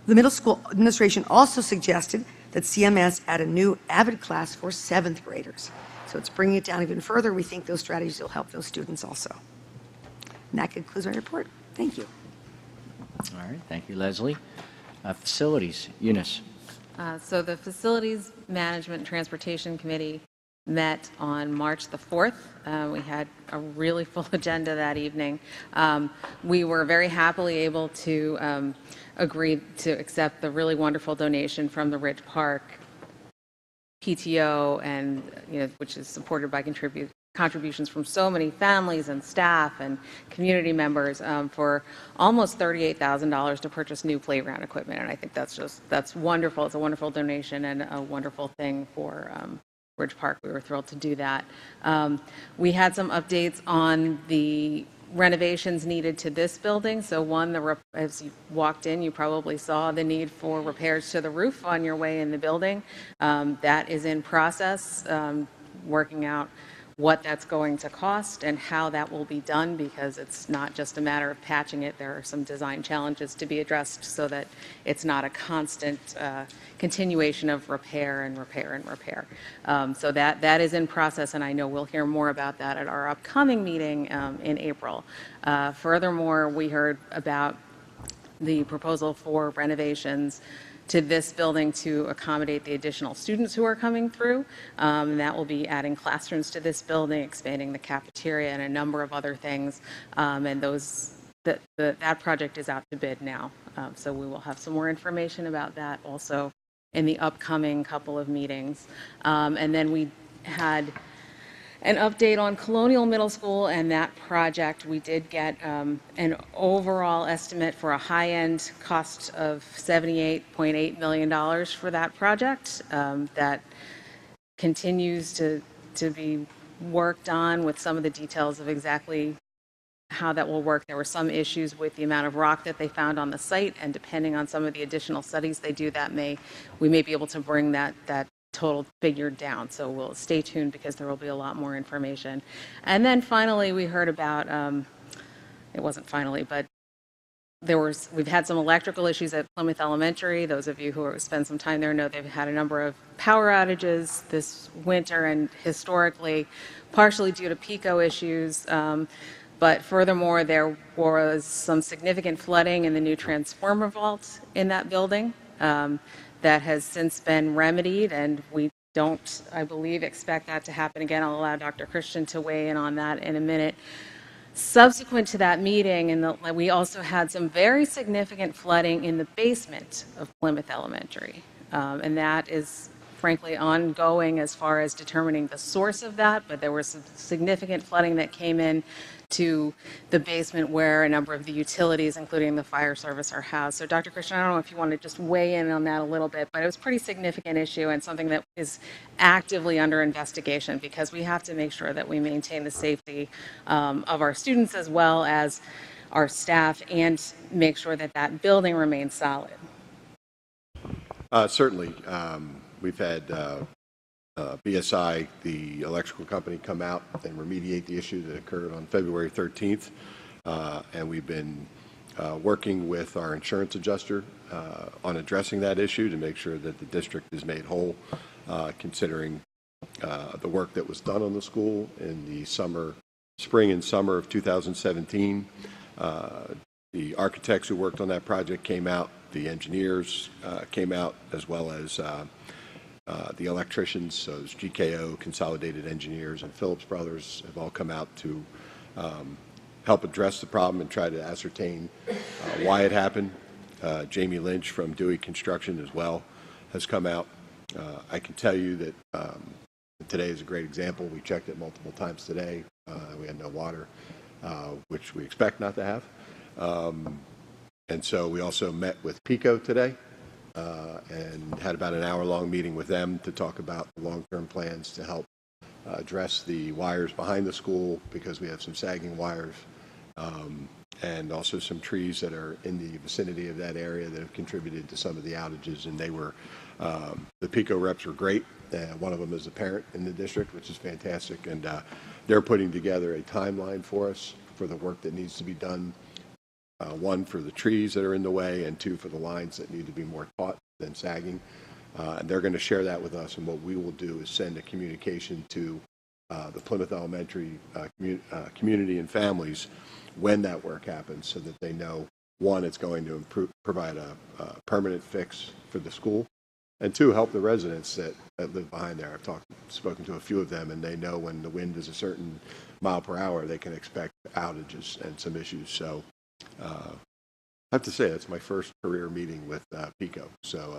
The middle school administration also suggested that CMS add a new AVID class for 7th graders. So it's bringing it down even further. We think those strategies will help those students also. And that concludes my report. Thank you. All right. Thank you, Leslie. Facilities, Eunice. So the Facilities Management and Transportation Committee met on March the 4th. We had a really full agenda that evening. We were very happily able to agree to accept the really wonderful donation from the Ridge Park PTO, and which is supported by contributions from so many families and staff and community members for almost $38,000 to purchase new playground equipment. And I think that's wonderful. It's a wonderful donation and a wonderful thing for Ridge Park. We were thrilled to do that. We had some updates on the renovations needed to this building. So one, as you walked in, you probably saw the need for repairs to the roof on your way in the building. That is in process, working out what that's going to cost and how that will be done, because it's not just a matter of patching it. There are some design challenges to be addressed so that it's not a constant continuation of repair and repair and repair. So that is in process, and I know we'll hear more about that at our upcoming meeting in April. Furthermore, we heard about the proposal for renovations to this building to accommodate the additional students who are coming through. And that will be adding classrooms to this building, expanding the cafeteria, and a number of other things. And that project is out to bid now. So we will have some more information about that also in the upcoming couple of meetings. And then we had an update on Colonial Middle School and that project. We did get an overall estimate for a high-end cost of $78.8 million for that project. That continues to be worked on with some of the details of exactly how that will work. There were some issues with the amount of rock that they found on the site, and depending on some of the additional studies they do, we may be able to bring that total figure down. So we'll stay tuned because there will be a lot more information. And then finally, we heard about, it wasn't finally, but we've had some electrical issues at Plymouth Elementary. Those of you who spend some time there know they've had a number of power outages this winter, and historically, partially due to PICO issues. But furthermore, there was some significant flooding in the new transformer vault in that building. that has since been remedied, and we don't, I believe, expect that to happen again. I'll allow Dr. Christian to weigh in on that in a minute. Subsequent to that meeting, we also had some very significant flooding in the basement of Plymouth Elementary. And that is frankly ongoing as far as determining the source of that, but there was some significant flooding that came in to the basement where a number of the utilities, including the fire service, are housed. So Dr. Christian, I don't know if you want to just weigh in on that a little bit, but it was a pretty significant issue and something that is actively under investigation because we have to make sure that we maintain the safety of our students as well as our staff and make sure that that building remains solid. Certainly. We've had BSI, the electrical company, come out and remediate the issue that occurred on February 13th. And we've been working with our insurance adjuster on addressing that issue to make sure that the district is made whole, considering the work that was done on the school in the spring and summer of 2017. The architects who worked on that project came out, the engineers came out, as well as the electricians, so it's GKO, Consolidated Engineers, and Phillips Brothers have all come out to help address the problem and try to ascertain why it happened. Jamie Lynch from Dewey Construction as well has come out. I can tell you that today is a great example. We checked it multiple times today. We had no water, which we expect not to have. And so we also met with PICO today and had about an hour-long meeting with them to talk about the long-term plans to help address the wires behind the school because we have some sagging wires and also some trees that are in the vicinity of that area that have contributed to some of the outages. And they were, the PICO reps were great. One of them is a parent in the district, which is fantastic. And they're putting together a timeline for us for the work that needs to be done. One, for the trees that are in the way, and two, for the lines that need to be more taut than sagging. And they're going to share that with us, and what we will do is send a communication to the Plymouth Elementary community and families when that work happens so that they know, one, it's going to provide a permanent fix for the school, and two, help the residents that live behind there. I've spoken to a few of them, and they know when the wind is a certain mile per hour, they can expect outages and some issues. So I have to say, it's my first career meeting with PICO. So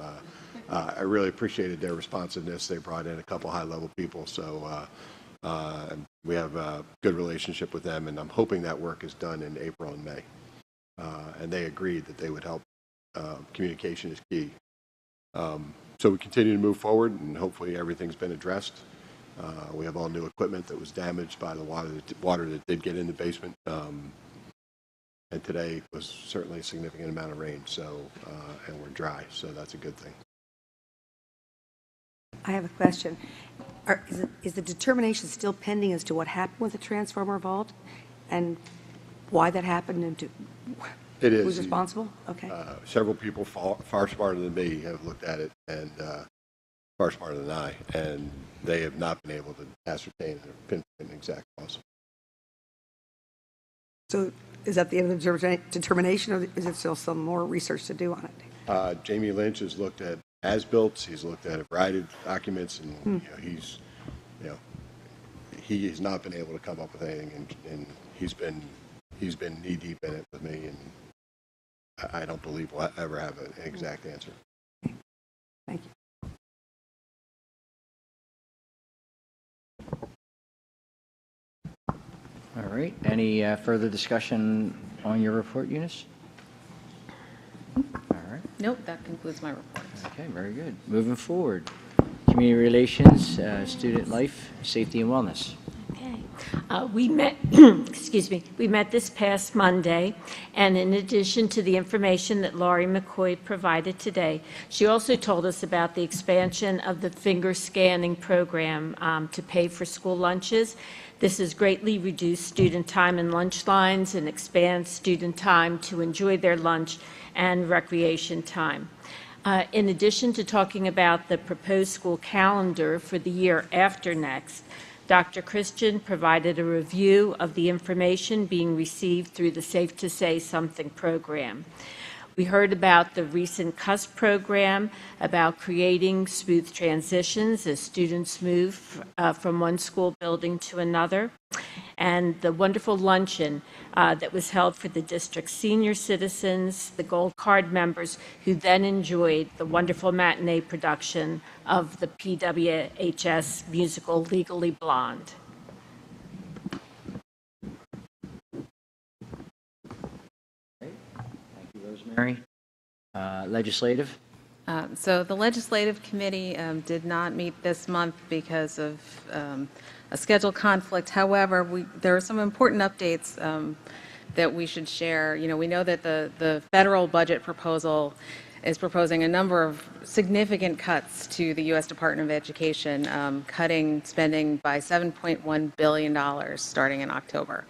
I really appreciated their responsiveness. They brought in a couple high-level people. So we have a good relationship with them, and I'm hoping that work is done in April and May. And they agreed that they would help. Communication is key. So we continue to move forward, and hopefully everything's been addressed. We have all new equipment that was damaged by the water that did get in the basement. And today was certainly a significant amount of rain, so and we're dry, so that's a good thing. I have a question. Is the determination still pending as to what happened with the transformer vault and why that happened and It is. who's responsible? Okay. Several people far smarter than me have looked at it, and far smarter than I, and they have not been able to ascertain or pinpoint an exact cause. So is that the end of the determination, or is there still some more research to do on it? Jamie Lynch has looked at as-built. He's looked at a variety of documents, and he has not been able to come up with anything, and he's been knee deep in it with me, and I don't believe we'll ever have an exact answer. Thank you. All right. Any further discussion on your report, Eunice? All right. Nope, that concludes my report. Okay, very good. Moving forward, community relations, student life, safety and wellness. Okay. We met, excuse me, we met this past Monday, and in addition to the information that Laurie McCoy provided today, she also told us about the expansion of the finger scanning program to pay for school lunches. This has greatly reduced student time in lunch lines and expands student time to enjoy their lunch and recreation time. In addition to talking about the proposed school calendar for the year after next, Dr. Christian provided a review of the information being received through the Safe to Say Something program. We heard about the recent CUSP program about creating smooth transitions as students move from one school building to another, and the wonderful luncheon that was held for the district's senior citizens, the Gold Card members, who then enjoyed the wonderful matinee production of the PWHS musical Legally Blonde. Rosemary. Legislative? So the Legislative Committee did not meet this month because of a schedule conflict. However, there are some important updates that we should share. You know, we know that the federal budget proposal is proposing a number of significant cuts to the U.S. Department of Education, cutting spending by $7.1 billion starting in October,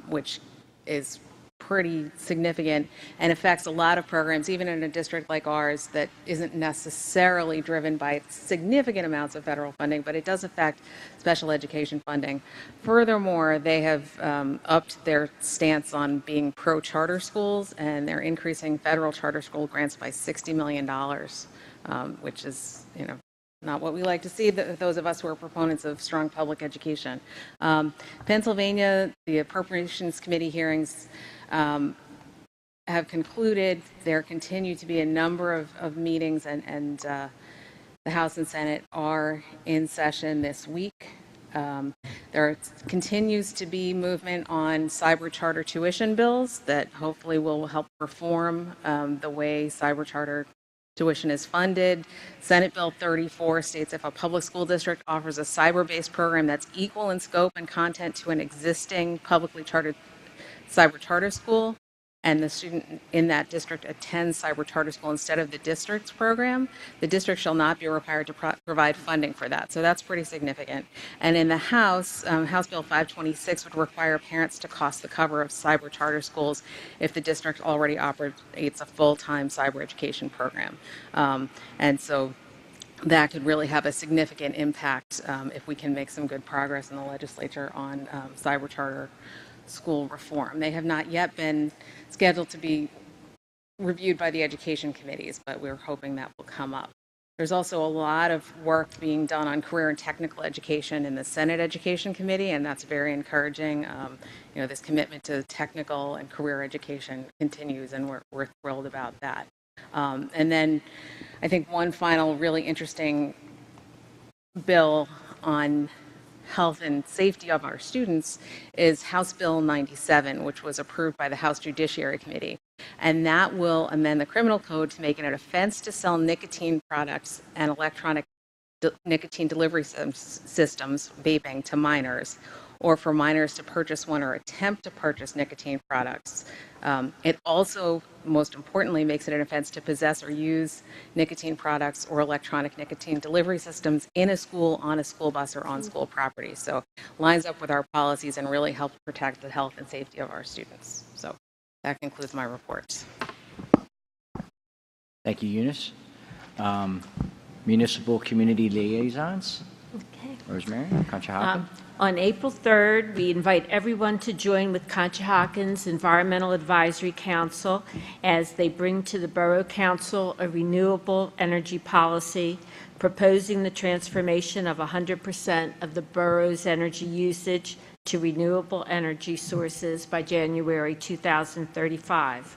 which is pretty significant and affects a lot of programs, even in a district like ours that isn't necessarily driven by significant amounts of federal funding, but it does affect special education funding. Furthermore, they have upped their stance on being pro-charter schools, and they're increasing federal charter school grants by $60 million, which is, you know, not what we like to see, those of us who are proponents of strong public education. Pennsylvania, the Appropriations Committee hearings have concluded. There continue to be a number of meetings, and the House and Senate are in session this week. There continues to be movement on cyber charter tuition bills that hopefully will help reform the way cyber charter tuition is funded. Senate Bill 34 states if a public school district offers a cyber-based program that's equal in scope and content to an existing publicly chartered cyber charter school, and the student in that district attends cyber charter school instead of the district's program, the district shall not be required to provide funding for that. So that's pretty significant. And in the House, House Bill 526 would require parents to cost the cover of cyber charter schools if the district already operates a full-time cyber education program. And so that could really have a significant impact if we can make some good progress in the legislature on cyber charter school reform. They have not yet been scheduled to be reviewed by the education committees, but we're hoping that will come up. There's also a lot of work being done on career and technical education in the Senate Education Committee, and that's very encouraging. You know, this commitment to technical and career education continues, and we're thrilled about that. And then I think one final really interesting bill on health and safety of our students is House Bill 97, which was approved by the House Judiciary Committee. And that will amend the criminal code to make it an offense to sell nicotine products and electronic nicotine delivery systems, vaping, to minors, or for minors to purchase one or attempt to purchase nicotine products. It also, most importantly, makes it an offense to possess or use nicotine products or electronic nicotine delivery systems in a school, on a school bus, or on school property. So lines up with our policies and really helps protect the health and safety of our students. So that concludes my report. Thank you, Eunice. Municipal Community Liaisons. Okay. Rosemary, Conshohocken. On April 3rd, we invite everyone to join with Conshohocken's Environmental Advisory Council as they bring to the Borough Council a renewable energy policy proposing the transformation of 100% of the borough's energy usage to renewable energy sources by January 2035.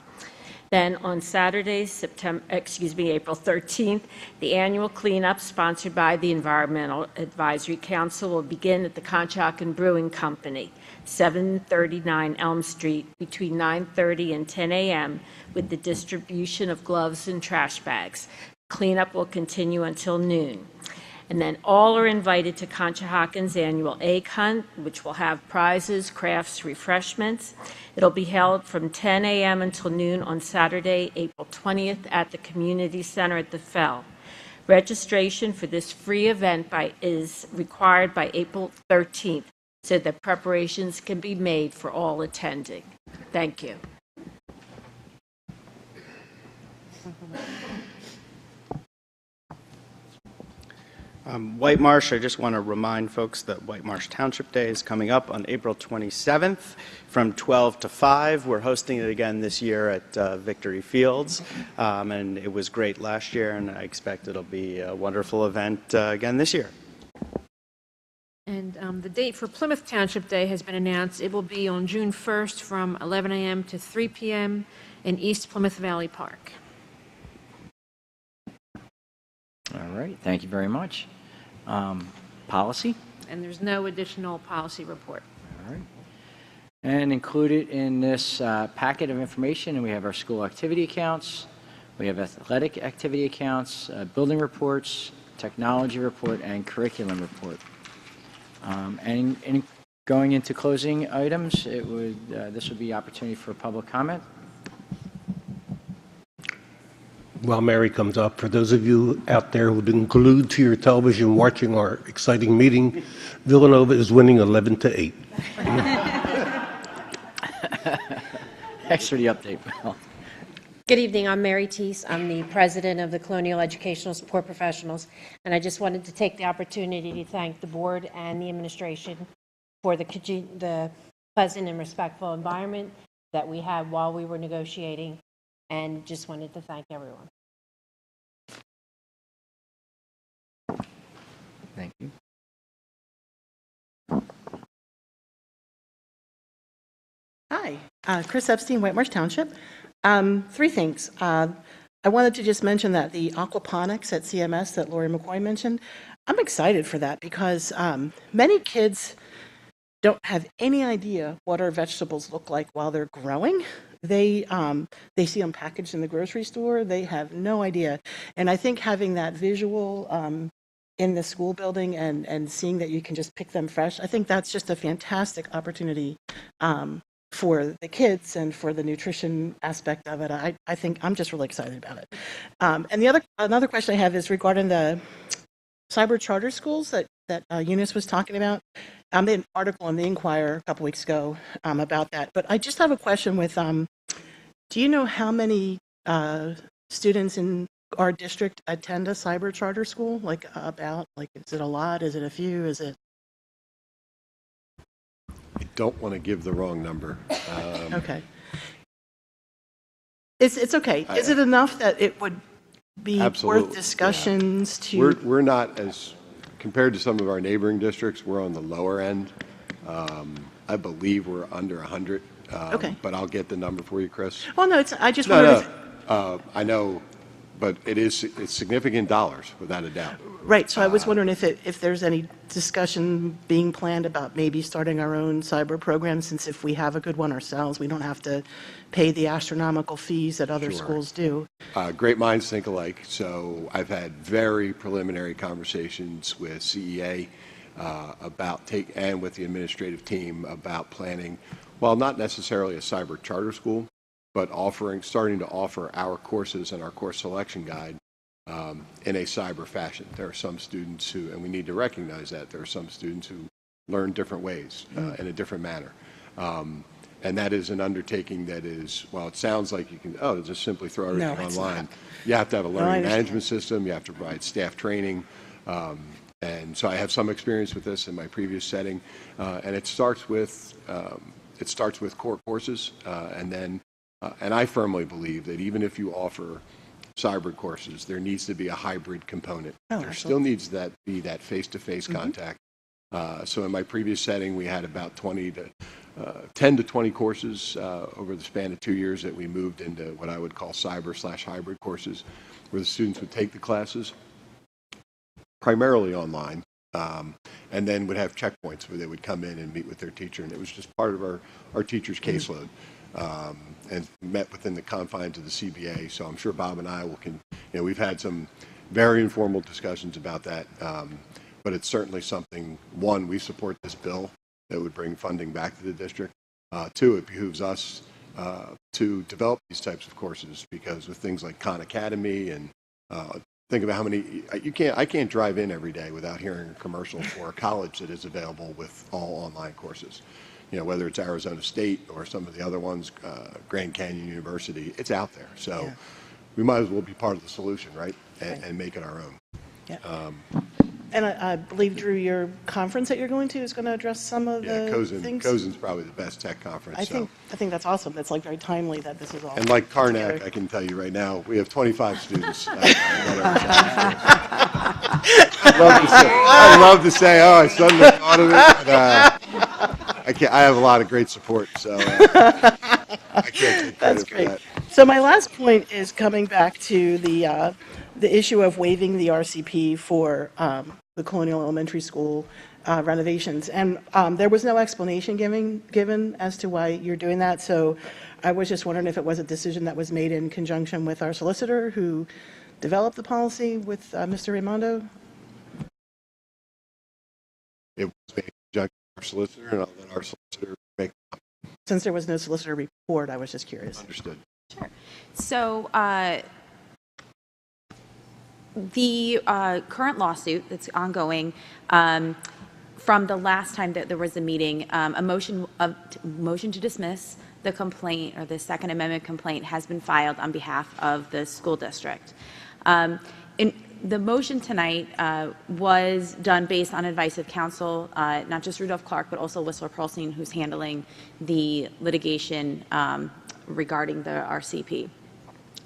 Then on Saturday, April 13th, the annual cleanup sponsored by the Environmental Advisory Council will begin at the Conshohocken Brewing Company, 739 Elm Street, between 9:30 and 10 a.m. with the distribution of gloves and trash bags. Cleanup will continue until noon. And then all are invited to Conshohocken's annual egg hunt, which will have prizes, crafts, refreshments. It'll be held from 10 a.m. until noon on Saturday, April 20th at the Community Center at the Fell. Registration for this free event is required by April 13th so that preparations can be made for all attending. Thank you. White Marsh, I just want to remind folks that White Marsh Township Day is coming up on April 27th from 12 to 5. We're hosting it again this year at Victory Fields, and it was great last year, and I expect it'll be a wonderful event again this year. And the date for Plymouth Township Day has been announced. It will be on June 1st from 11 a.m. to 3 p.m. in East Plymouth Valley Park. All right, thank you very much. Policy? And there's no additional policy report. All right. And included in this packet of information, we have our school activity accounts, we have athletic activity accounts, building reports, technology report, and curriculum report. And going into closing items, this would be opportunity for public comment. While Mary comes up, for those of you out there who've been glued to your television watching our exciting meeting, Villanova is winning 11-8. Thanks for the update, Mel. Good evening. I'm Mary Teese. I'm the president of the Colonial Educational Support Professionals, and I just wanted to take the opportunity to thank the board and the administration for the pleasant and respectful environment that we had while we were negotiating, and just wanted to thank everyone. Thank you. Hi, Chris Epstein, White Marsh Township. 3 things. I wanted to just mention that the aquaponics at CMS that Lori McCoy mentioned, I'm excited for that because many kids don't have any idea what our vegetables look like while they're growing. They see them packaged in the grocery store. They have no idea. And I think having that visual in the school building and seeing that you can just pick them fresh, I think that's just a fantastic opportunity for the kids and for the nutrition aspect of it. I think I'm just really excited about it. And another question I have is regarding the cyber charter schools that Eunice was talking about. I made an article in the Inquirer a couple weeks ago about that. But I just have a question with, do you know how many students in our district attend a cyber charter school? Like is it a lot? Is it a few? Is it? I don't want to give the wrong number. Okay. It's okay. Is it enough that it would be worth discussions to? We're not as, compared to some of our neighboring districts, we're on the lower end. I believe we're under 100. Okay. But I'll get the number for you, Chris. Well, no, I just wanted to. I know, but it's significant dollars, without a doubt. Right. So I was wondering if there's any discussion being planned about maybe starting our own cyber program, since if we have a good one ourselves, we don't have to pay the astronomical fees that other schools do. Great minds think alike. So I've had very preliminary conversations with CEA and with the administrative team about planning, well, not necessarily a cyber charter school, but starting to offer our courses and our course selection guide in a cyber fashion. There are some students who, and we need to recognize that, there are some students who learn different ways, in a different manner. And that is an undertaking that is, well, it sounds like you can, just simply throw everything online. You have to have a learning management system. You have to provide staff training. And so I have some experience with this in my previous setting. And it starts with core courses. And I firmly believe that even if you offer cyber courses, there needs to be a hybrid component. There still needs to be that face-to-face contact. So in my previous setting, we had about 10 to 20 courses over the span of 2 years that we moved into what I would call cyber/hybrid courses, where the students would take the classes primarily online, and then would have checkpoints where they would come in and meet with their teacher, and it was just part of our teacher's caseload. And met within the confines of the CBA. So I'm sure Bob and I we've had some very informal discussions about that. But it's certainly something, one, we support this bill that would bring funding back to the district. Two, it behooves us to develop these types of courses, because with things like Khan Academy and think about how many, I can't drive in every day without hearing a commercial for a college that is available with all online courses. Whether it's Arizona State or some of the other ones, Grand Canyon University, it's out there. So we might as well be part of the solution, right? And make it our own. Yeah. And I believe, Drew, your conference that you're going to is going to address some of Yeah, the things? COSN's probably the best tech conference. I think that's awesome. That's like very timely that this is all. And like Karnak, together. I can tell you right now, we have 25 students. I'd love to say, oh, I suddenly thought of it, but I have a lot of great support, so I can't take That's credit for great. that. So my last point is coming back to the issue of waiving the RCP for the Colonial Elementary School renovations. And there was no explanation given as to why you're doing that. So I was just wondering if it was a decision that was made in conjunction with our solicitor who developed the policy with Mr. Raimondo. It was made in conjunction with our solicitor, and I'll let our solicitor make. Since there was no solicitor report, I was just curious. Understood. Sure. So the current lawsuit that's ongoing, from the last time that there was a meeting, a motion to dismiss the complaint, or the Second Amendment complaint, has been filed on behalf of the school district. The motion tonight was done based on advice of counsel, not just Rudolph Clark, but also Whistler Pearlstein, who's handling the litigation regarding the RCP.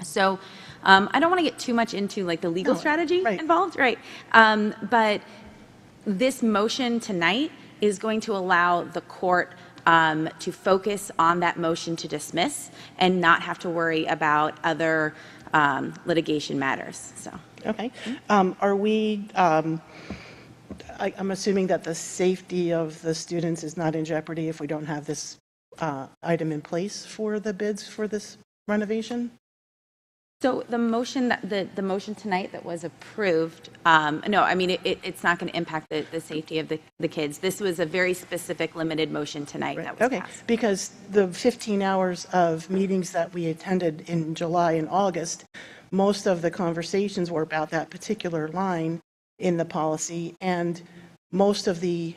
So I don't want to get too much into like the legal strategy involved, right? But this motion tonight is going to allow the court to focus on that motion to dismiss and not have to worry about other litigation matters. So. Okay. Are we, I'm assuming that the safety of the students is not in jeopardy if we don't have this item in place for the bids for this renovation? So the motion the motion tonight that was approved, no, I mean, it's not going to impact the safety of the kids. This was a very specific, limited motion tonight that was passed. Because the 15 hours of meetings that we attended in July and August, most of the conversations were about that particular line in the policy, and most of the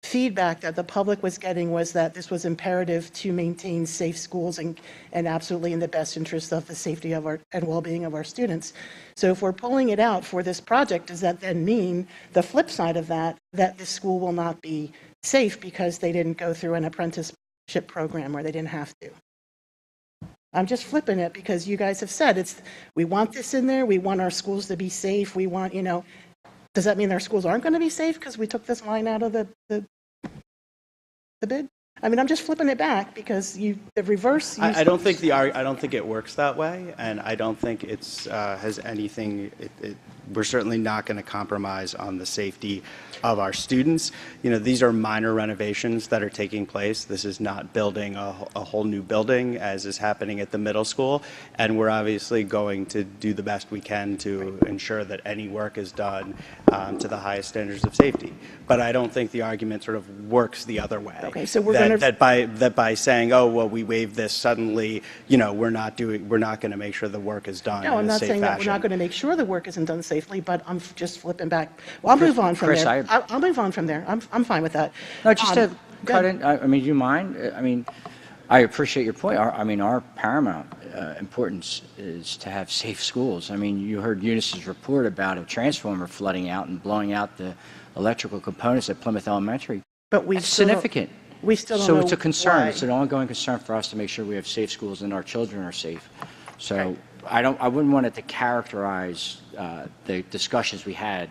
feedback that the public was getting was that this was imperative to maintain safe schools and absolutely in the best interest of the safety of our and well-being of our students. So if we're pulling it out for this project, does that then mean the flip side of that this school will not be safe because they didn't go through an apprenticeship program or they didn't have to? I'm just flipping it because you guys have said we want this in there, we want our schools to be safe, we want, does that mean our schools aren't going to be safe because we took this line out of the bid? I mean, I'm just flipping it back because the reverse. I don't think I don't think it works that way, and I don't think it's has anything. We're certainly not going to compromise on the safety of our students. These are minor renovations that are taking place. This is not building a whole new building as is happening at the middle school, and we're obviously going to do the best we can to ensure that any work is done to the highest standards of safety. But I don't think the argument sort of works the other way. Okay, so we're going to that by saying, oh well, we waived this suddenly, we're not going to make sure the work is done. No, I'm not saying that we're not going to make sure the work isn't done safely, but I'm just flipping back. Well, I'll move on from there. I'll move on from there. I'm fine with that. No, just to cut in, I mean, do you mind? I mean, I appreciate your point. Our paramount importance is to have safe schools. I mean, you heard Eunice's report about a transformer flooding out and blowing out the electrical components at Plymouth Elementary. But That's significant. We still don't So know it's a concern. why. It's an ongoing concern for us to make sure we have safe schools and our children are safe. So I wouldn't want it to characterize the discussions we had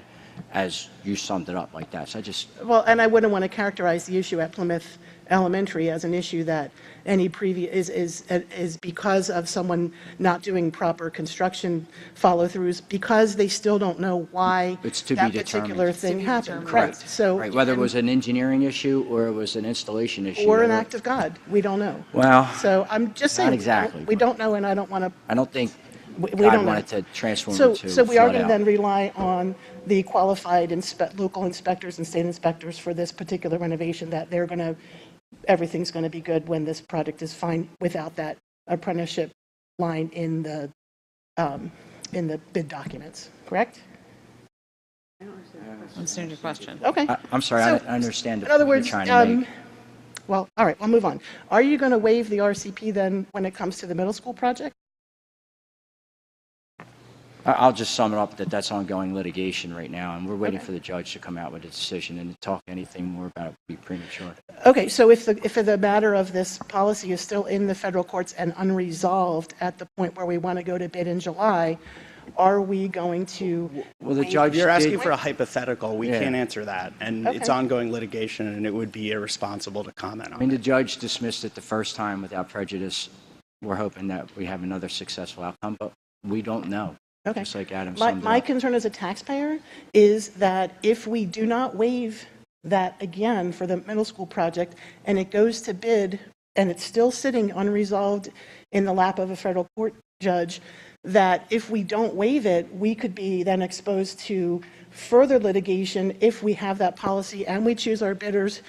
as you summed it up like that. So Well, and I wouldn't want to characterize the issue at Plymouth Elementary as an issue that any previous is because of someone not doing proper construction follow-throughs because they still don't know why it's to that be particular determined. thing happened. Correct. Right. So whether it was an engineering issue or it was an installation issue. or an act of God, we don't know. Well, so I'm just saying not exactly. We don't know, and I don't want to. I don't think we God don't wanted know. to transform So, it to so we are flood going to out. then rely on the qualified local inspectors and state inspectors for this particular renovation, that everything's going to be good when this project is fine without that apprenticeship line in the bid documents, correct? I understand your question. Okay. I'm sorry, So, I understand in other what words, you're trying to make. well, all right, I'll move on. Are you going to waive the RCP then when it comes to the middle school project? I'll just sum it up that that's ongoing litigation right now, and we're waiting for the judge to come out with a decision, and to talk anything more about it would be premature. Okay, so if the matter of this policy is still in the federal courts and unresolved at the point where we want to go to bid in July, are we going to? Well, the judge You're asking did- for a hypothetical. We Yeah. can't answer that. And it's Okay. ongoing litigation, and it would be irresponsible to comment I on mean, it. the judge dismissed it the first time without prejudice. We're hoping that we have another successful outcome, but we don't know. Okay. Just like Adam My, summed it my up. concern as a taxpayer is that if we do not waive that again for the middle school project, and it goes to bid, and it's still sitting unresolved in the lap of a federal court judge, that if we don't waive it, we could be then exposed to further litigation if we have that policy and we choose our bidders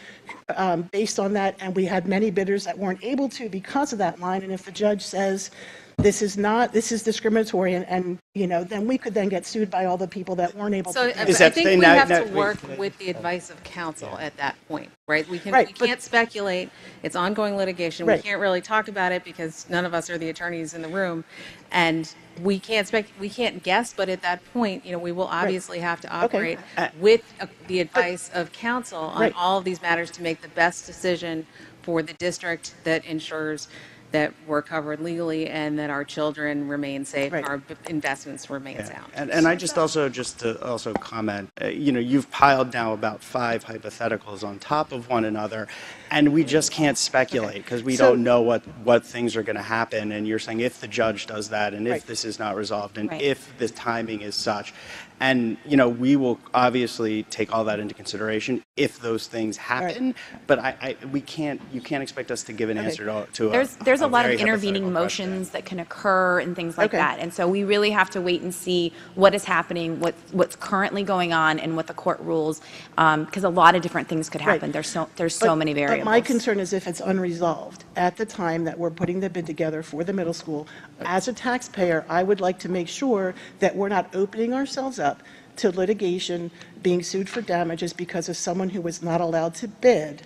based on that, and we had many bidders that weren't able to because of that line, and if the judge says, this is discriminatory, and then we could then get sued by all the people that weren't able So to. I think we have to work with the advice of counsel at that point, right? We can't speculate. It's ongoing litigation. We Right. can't really talk about it because none of us are the attorneys in the room, and we can't guess. But at that point, we will obviously have to operate with the advice of counsel on Right. all of these matters to make the best decision for the district that ensures that we're covered legally and that our children remain safe, our investments remain sound. And I just to comment, you've piled now about 5 hypotheticals on top of one another, and we just can't speculate because we don't know what things are going to happen. And you're saying if the judge does that, and if this is not resolved, and if the timing is such, and we will obviously take all that into consideration if those things happen. But you can't expect us to give an answer to There's a lot of very intervening hypothetical motions that can occur and things like that. And so we really have to wait and see what is happening, what's currently going on, and what the court rules, because a lot of different things could happen. There's so many variables. But my concern is if it's unresolved at the time that we're putting the bid together for the middle school, as a taxpayer, I would like to make sure that we're not opening ourselves up to litigation, being sued for damages because of someone who was not allowed to bid.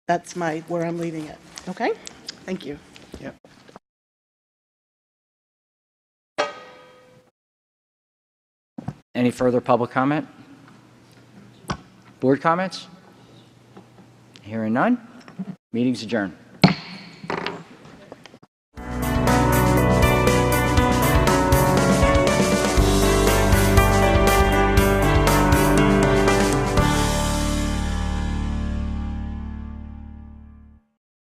That's where I'm leaving it. Okay? Thank you. Yep. Any further public comment? Board comments? Hearing none. Meeting's adjourned.